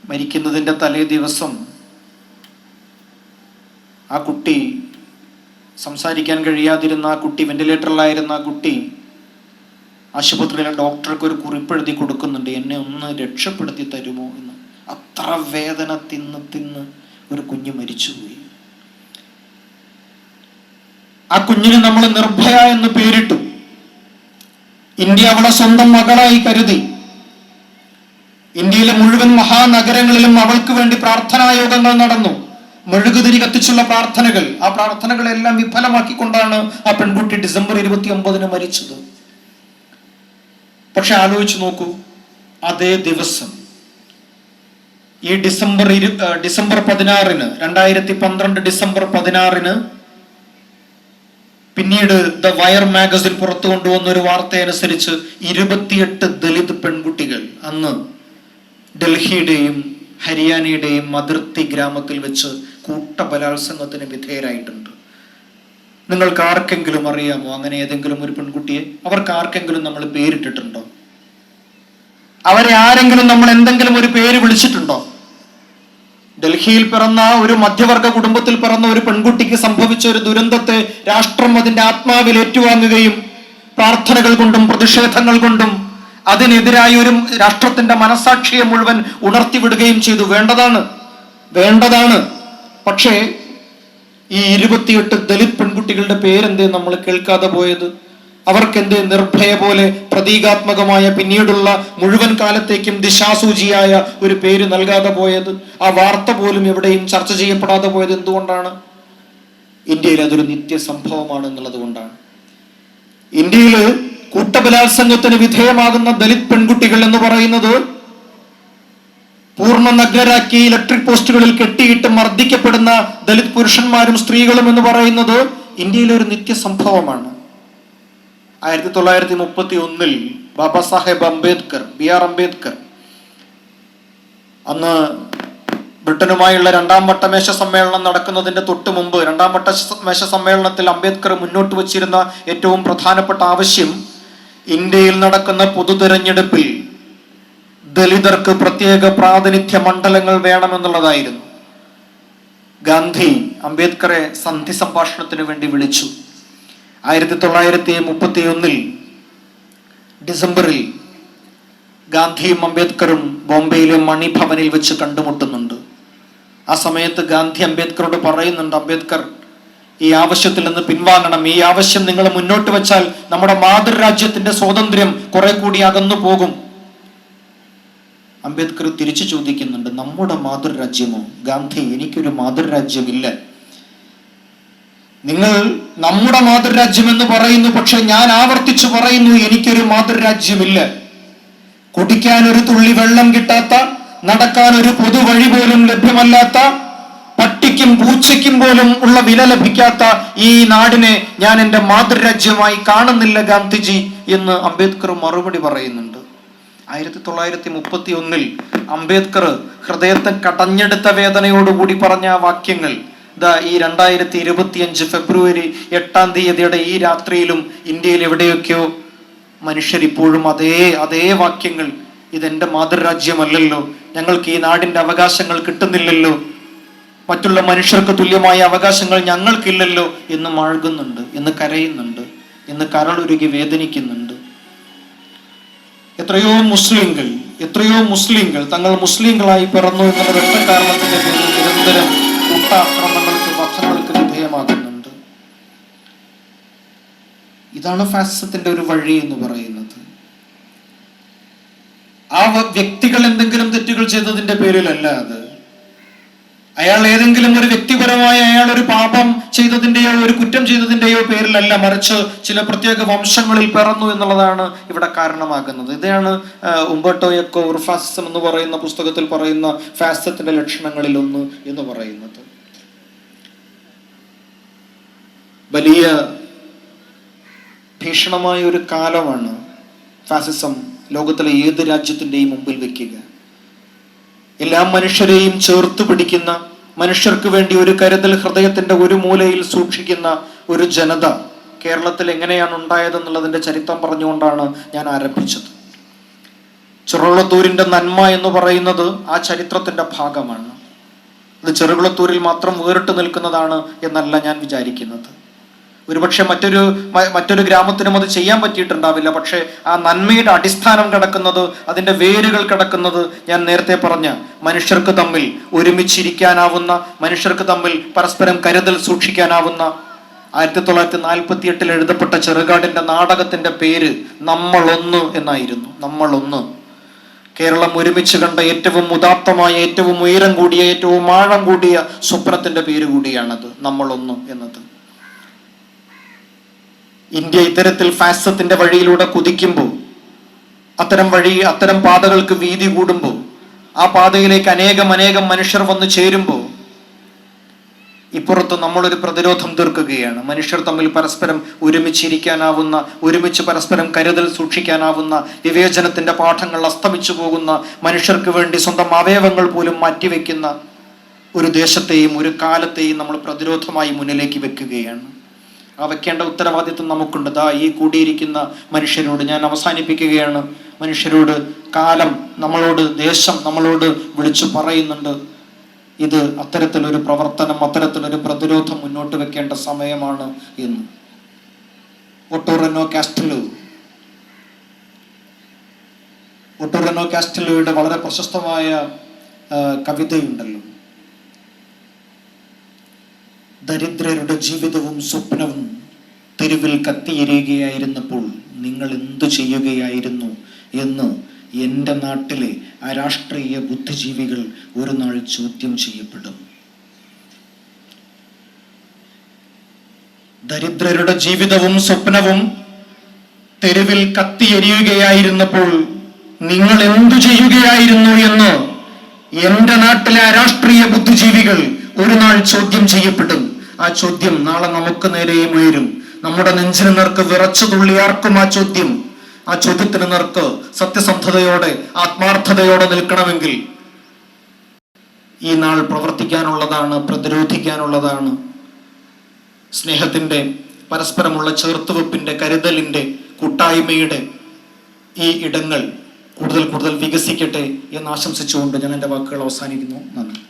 മരിക്കുന്നതിൻ്റെ തലേ ദിവസം ആ കുട്ടി, സംസാരിക്കാൻ കഴിയാതിരുന്ന ആ കുട്ടി, വെന്റിലേറ്ററിലായിരുന്ന ആ കുട്ടി ആശുപത്രിയിലെ ഡോക്ടർക്ക് ഒരു കുറിപ്പെഴുതി കൊടുക്കുന്നുണ്ട്, എന്നെ ഒന്ന് രക്ഷപ്പെടുത്തി തരുമോ എന്ന്. അത്ര വേദന തിന്ന് ഒരു കുഞ്ഞ് മരിച്ചുപോയി. ആ കുഞ്ഞിന് നമ്മൾ നിർഭയ എന്ന് പേരിട്ടു. ഇന്ത്യ അവളെ സ്വന്തം മകളായി കരുതി. ഇന്ത്യയിലെ മുഴുവൻ മഹാനഗരങ്ങളിലും അവൾക്ക് വേണ്ടി പ്രാർത്ഥനായോഗങ്ങൾ നടന്നു. മെഴുകുതിരി കത്തിച്ചുള്ള പ്രാർത്ഥനകൾ. ആ പ്രാർത്ഥനകളെല്ലാം വിഫലമാക്കിക്കൊണ്ടാണ് ആ പെൺകുട്ടി ഡിസംബർ 29 മരിച്ചത്. പക്ഷെ ആലോചിച്ച് നോക്കൂ, അതേ ദിവസം ഈ ഡിസംബർ 16 2012 ഡിസംബർ 16 പിന്നീട് ദ വയർ മാഗസിൻ പുറത്തു കൊണ്ടുവന്ന ഒരു വാർത്തയനുസരിച്ച് 28 ദലിത് പെൺകുട്ടികൾ അന്ന് ഡൽഹിയുടെയും ഹരിയാനയുടെയും അതിർത്തി ഗ്രാമത്തിൽ വെച്ച് കൂട്ട ബലാത്സംഗത്തിന് വിധേയരായിട്ടുണ്ട്. നിങ്ങൾക്ക് ആർക്കെങ്കിലും അറിയാമോ അങ്ങനെ ഏതെങ്കിലും ഒരു പെൺകുട്ടിയെ? അവർക്ക് ആർക്കെങ്കിലും നമ്മൾ പേരിട്ടിട്ടുണ്ടോ? അവരെ ആരെങ്കിലും നമ്മൾ എന്തെങ്കിലും ഒരു പേര് വിളിച്ചിട്ടുണ്ടോ? ഡൽഹിയിൽ പിറന്ന ഒരു മധ്യവർഗ കുടുംബത്തിൽ പിറന്ന ഒരു പെൺകുട്ടിക്ക് സംഭവിച്ച ഒരു ദുരന്തത്തെ രാഷ്ട്രം അതിന്റെ ആത്മാവിൽ ഏറ്റുവാങ്ങുകയും പ്രാർത്ഥനകൾ കൊണ്ടും പ്രതിഷേധങ്ങൾ കൊണ്ടും അതിനെതിരായി ഒരു രാഷ്ട്രത്തിന്റെ മനസാക്ഷിയെ മുഴുവൻ ഉണർത്തിവിടുകയും ചെയ്തു. വേണ്ടതാണ്. പക്ഷേ ഈ 28 ദലിത് പെൺകുട്ടികളുടെ പേരെന്തേ നമ്മൾ കേൾക്കാതെ പോയത്? അവർക്കെന്തേ നിർഭയ പോലെ പ്രതീകാത്മകമായ പിന്നീടുള്ള മുഴുവൻ കാലത്തേക്കും ദിശാസൂചിയായ ഒരു പേര് നൽകാതെ പോയത്? ആ വാർത്ത പോലും എവിടെയും ചർച്ച ചെയ്യപ്പെടാതെ പോയത് എന്തുകൊണ്ടാണ്? ഇന്ത്യയിൽ അതൊരു നിത്യസംഭവമാണ് എന്നുള്ളത് കൊണ്ടാണ്. ഇന്ത്യയിൽ കൂട്ടബലാത്സംഗത്തിന് വിധേയമാകുന്ന ദലിത് പെൺകുട്ടികൾ എന്ന് പറയുന്നത്, പൂർണ്ണ നഗ്നരാക്കി ഇലക്ട്രിക് പോസ്റ്റുകളിൽ കെട്ടിയിട്ട് മർദ്ദിക്കപ്പെടുന്ന ദലിത് പുരുഷന്മാരും സ്ത്രീകളും എന്ന് പറയുന്നത് ഇന്ത്യയിലെ ഒരു നിത്യസംഭവമാണ്. 1931 ബാബാ സാഹേബ് അംബേദ്കർ, BR അംബേദ്കർ, അന്ന് ബ്രിട്ടനുമായുള്ള 2ാം വട്ട മേശ സമ്മേളനം നടക്കുന്നതിന്റെ തൊട്ട് മുമ്പ് 2ാം വട്ട മേശ സമ്മേളനത്തിൽ അംബേദ്കർ മുന്നോട്ട് വച്ചിരുന്ന ഏറ്റവും പ്രധാനപ്പെട്ട ആവശ്യം ഇന്ത്യയിൽ നടക്കുന്ന പൊതു തെരഞ്ഞെടുപ്പിൽ ദലിതർക്ക് പ്രത്യേക പ്രാതിനിധ്യ മണ്ഡലങ്ങൾ വേണമെന്നുള്ളതായിരുന്നു. ഗാന്ധി അംബേദ്കറെ സന്ധി സംഭാഷണത്തിന് വേണ്ടി വിളിച്ചു. 1931 ഡിസംബറിൽ ഗാന്ധിയും അംബേദ്കറും ബോംബെയിലെ മണിഭവനിൽ വെച്ച് കണ്ടുമുട്ടുന്നുണ്ട്. ആ സമയത്ത് ഗാന്ധി അംബേദ്കറോട് പറയുന്നുണ്ട്, അംബേദ്കർ, ഈ ആവശ്യത്തിൽ നിന്ന് പിൻവാങ്ങണം. ഈ ആവശ്യം നിങ്ങൾ മുന്നോട്ട് വെച്ചാൽ നമ്മുടെ മാതൃരാജ്യത്തിന്റെ സ്വാതന്ത്ര്യം കുറെ കൂടി അകന്നു പോകും. അംബേദ്കർ തിരിച്ചു ചോദിക്കുന്നുണ്ട്, നമ്മുടെ മാതൃരാജ്യമോ? ഗാന്ധി, എനിക്കൊരു മാതൃരാജ്യമില്ല. നിങ്ങൾ നമ്മുടെ മാതൃരാജ്യം എന്ന് പറയുന്നു, പക്ഷെ ഞാൻ ആവർത്തിച്ചു പറയുന്നു, എനിക്കൊരു മാതൃരാജ്യമില്ല. കുടിക്കാൻ ഒരു തുള്ളി വെള്ളം കിട്ടാത്ത, നടക്കാൻ ഒരു പൊതുവഴി പോലും ലഭ്യമല്ലാത്ത, പട്ടിക്കും പൂച്ചയ്ക്കും പോലും ഉള്ള വില ലഭിക്കാത്ത ഈ നാടിനെ ഞാൻ എൻ്റെ മാതൃരാജ്യമായി കാണുന്നില്ല ഗാന്ധിജി എന്ന് അംബേദ്കർ മറുപടി പറയുന്നുണ്ട്. 1931 അംബേദ്കർ ഹൃദയത്തെ കടഞ്ഞെടുത്ത വേദനയോടുകൂടി പറഞ്ഞ ആ വാക്യങ്ങൾ ഈ 2025 ഫെബ്രുവരി 8-ാം തീയതിയുടെ ഈ രാത്രിയിലും ഇന്ത്യയിൽ എവിടെയൊക്കെയോ മനുഷ്യർ ഇപ്പോഴും അതേ വാക്യങ്ങൾ, ഇതെന്റെ മാതൃരാജ്യമല്ലല്ലോ, ഞങ്ങൾക്ക് ഈ നാടിന്റെ അവകാശങ്ങൾ കിട്ടുന്നില്ലല്ലോ, മറ്റുള്ള മനുഷ്യർക്ക് തുല്യമായ അവകാശങ്ങൾ ഞങ്ങൾക്കില്ലല്ലോ എന്ന് മാഴുകുന്നുണ്ട്, എന്ന് കരയുന്നുണ്ട്, എന്ന് കരളുരുകി വേദനിക്കുന്നുണ്ട്. എത്രയോ മുസ്ലിങ്ങൾ തങ്ങൾ മുസ്ലിങ്ങളായി പിറന്നു എന്നുള്ള ഒറ്റ കാരണത്തിന്റെ പേരിൽ നിരന്തരം കൂട്ടാക്രമണങ്ങൾക്ക്, വധങ്ങൾക്ക് വിധേയമാകുന്നുണ്ട്. ഇതാണ് ഫാസിസത്തിന്റെ ഒരു വഴി എന്ന് പറയുന്നത്. ആ വ്യക്തികൾ എന്തെങ്കിലും തെറ്റുകൾ ചെയ്തതിന്റെ പേരിലല്ല അത്. അയാൾ ഏതെങ്കിലും ഒരു വ്യക്തിപരമായ അയാൾ ഒരു പാപം ചെയ്തതിന്റെയോ ഒരു കുറ്റം ചെയ്തതിന്റെയോ പേരിലല്ല, മറിച്ച് ചില പ്രത്യേക വംശങ്ങളിൽ പിറന്നു എന്നുള്ളതാണ് ഇവിടെ കാരണമാകുന്നത്. ഇതാണ് ഉംബർട്ടോ എക്കോ ഫാസിസം എന്ന് പറയുന്ന പുസ്തകത്തിൽ പറയുന്ന ഫാസിസത്തിന്റെ ലക്ഷണങ്ങളിൽ ഒന്ന് എന്ന് പറയുന്നത്. വലിയ ഭീഷണമായ ഒരു കാലമാണ് ഫാസിസം ലോകത്തിലെ ഏത് രാജ്യത്തിന്റെയും മുമ്പിൽ വെക്കുക. എല്ലാ മനുഷ്യരെയും ചേർത്ത് പിടിക്കുന്ന, മനുഷ്യർക്ക് വേണ്ടി ഒരു കരുതൽ ഹൃദയത്തിന്റെ ഒരു മൂലയിൽ സൂക്ഷിക്കുന്ന ഒരു ജനത കേരളത്തിൽ എങ്ങനെയാണ് ഉണ്ടായതെന്നുള്ളതിന്റെ ചരിത്രം പറഞ്ഞുകൊണ്ടാണ് ഞാൻ ആരംഭിച്ചത്. ചെറുകുളത്തൂരിന്റെ നന്മ എന്ന് പറയുന്നത് ആ ചരിത്രത്തിന്റെ ഭാഗമാണ്. അത് ചെറുകുളത്തൂരിൽ മാത്രം വേറിട്ട് നിൽക്കുന്നതാണ് എന്നല്ല ഞാൻ വിചാരിക്കുന്നത്. ഒരുപക്ഷെ മറ്റൊരു ഗ്രാമത്തിനും അത് ചെയ്യാൻ പറ്റിയിട്ടുണ്ടാവില്ല. പക്ഷെ ആ നന്മയുടെ അടിസ്ഥാനം കിടക്കുന്നത്, അതിന്റെ വേരുകൾ കിടക്കുന്നത് ഞാൻ നേരത്തെ പറഞ്ഞ മനുഷ്യർക്ക് തമ്മിൽ ഒരുമിച്ചിരിക്കാനാവുന്ന, മനുഷ്യർക്ക് തമ്മിൽ പരസ്പരം കരുതൽ സൂക്ഷിക്കാനാവുന്ന 1948 എഴുതപ്പെട്ട ചെറുകാടിന്റെ നാടകത്തിന്റെ പേര് നമ്മളൊന്ന് എന്നായിരുന്നു. നമ്മളൊന്ന്. കേരളം ഒരുമിച്ച് കണ്ട ഏറ്റവും ഉദാത്തമായ, ഏറ്റവും ഉയരം കൂടിയ, ഏറ്റവും ആഴം കൂടിയ സ്വപ്നത്തിന്റെ പേര് കൂടിയാണത്, നമ്മളൊന്ന് എന്നത്. ഇന്ത്യ ഇത്തരത്തിൽ ഫാസിസത്തിന്റെ വഴിയിലൂടെ കുതിക്കുമ്പോൾ, അത്തരം പാതകൾക്ക് വീതി കൂടുമ്പോൾ, ആ പാതയിലേക്ക് അനേകം മനുഷ്യർ വന്നു ചേരുമ്പോൾ, ഇപ്പുറത്ത് നമ്മളൊരു പ്രതിരോധം തീർക്കുകയാണ്. മനുഷ്യർ തമ്മിൽ പരസ്പരം ഒരുമിച്ചിരിക്കാനാവുന്ന, ഒരുമിച്ച് പരസ്പരം കരുതൽ സൂക്ഷിക്കാനാവുന്ന, വിവേചനത്തിന്റെ പാഠങ്ങൾ അസ്തമിച്ചു പോകുന്ന, മനുഷ്യർക്ക് വേണ്ടി സ്വന്തം അവയവങ്ങൾ പോലും മാറ്റിവെക്കുന്ന ഒരു ദേശത്തെയും ഒരു കാലത്തെയും നമ്മൾ പ്രതിരോധമായി മുന്നിലേക്ക് വെക്കുകയാണ്. വെക്കേണ്ട ഉത്തരവാദിത്വം നമുക്കുണ്ട്. ദാ ഈ കൂടിയിരിക്കുന്ന മനുഷ്യരോട് ഞാൻ അവസാനിപ്പിക്കുകയാണ്. മനുഷ്യരോട് കാലം നമ്മളോട്, ദേശം നമ്മളോട് വിളിച്ചു പറയുന്നുണ്ട്, ഇത് അത്തരത്തിലൊരു പ്രവർത്തനം, അത്തരത്തിലൊരു പ്രതിരോധം മുന്നോട്ട് വെക്കേണ്ട സമയമാണ് എന്ന്. ഒട്ടോറെനോ കാസ്റ്റലോയുടെ വളരെ പ്രശസ്തമായ കവിതയുണ്ടല്ലോ, ദരിദ്രരുടെ ജീവിതവും സ്വപ്നവും തെരുവിൽ കത്തിയെരിയുകയായിരുന്നപ്പോൾ നിങ്ങൾ എന്തു ചെയ്യുകയായിരുന്നു എന്ന് എൻ്റെ നാട്ടിലെ അരാഷ്ട്രീയ ബുദ്ധിജീവികൾ ഒരു നാൾ ചോദ്യം ചെയ്യപ്പെടും. ദരിദ്രരുടെ ജീവിതവും സ്വപ്നവും തെരുവിൽ കത്തിയെരിയുകയായിരുന്നപ്പോൾ നിങ്ങൾ എന്തു ചെയ്യുകയായിരുന്നു എന്ന് എൻ്റെ നാട്ടിലെ അരാഷ്ട്രീയ ബുദ്ധിജീവികൾ ഒരു നാൾ ചോദ്യം ചെയ്യപ്പെടും. ആ ചോദ്യം നാളെ നമുക്ക് നേരെയും ഉയരും. നമ്മുടെ നെഞ്ചിന് നേർക്ക് വിറച്ചു തുള്ളിയാർക്കും ആ ചോദ്യത്തിന് നേർക്ക് സത്യസന്ധതയോടെ, ആത്മാർത്ഥതയോടെ നിൽക്കണമെങ്കിൽ ഈ നാൾ പ്രവർത്തിക്കാനുള്ളതാണ്, പ്രതിരോധിക്കാനുള്ളതാണ്. സ്നേഹത്തിന്റെ, പരസ്പരമുള്ള ചേർത്തുവെപ്പിന്റെ, കരുതലിന്റെ, കൂട്ടായ്മയുടെ ഈ ഇടങ്ങൾ കൂടുതൽ കൂടുതൽ വികസിക്കട്ടെ എന്ന് ആശംസിച്ചുകൊണ്ട് ഞാൻ എൻ്റെ വാക്കുകൾ അവസാനിക്കുന്നു. നന്ദി.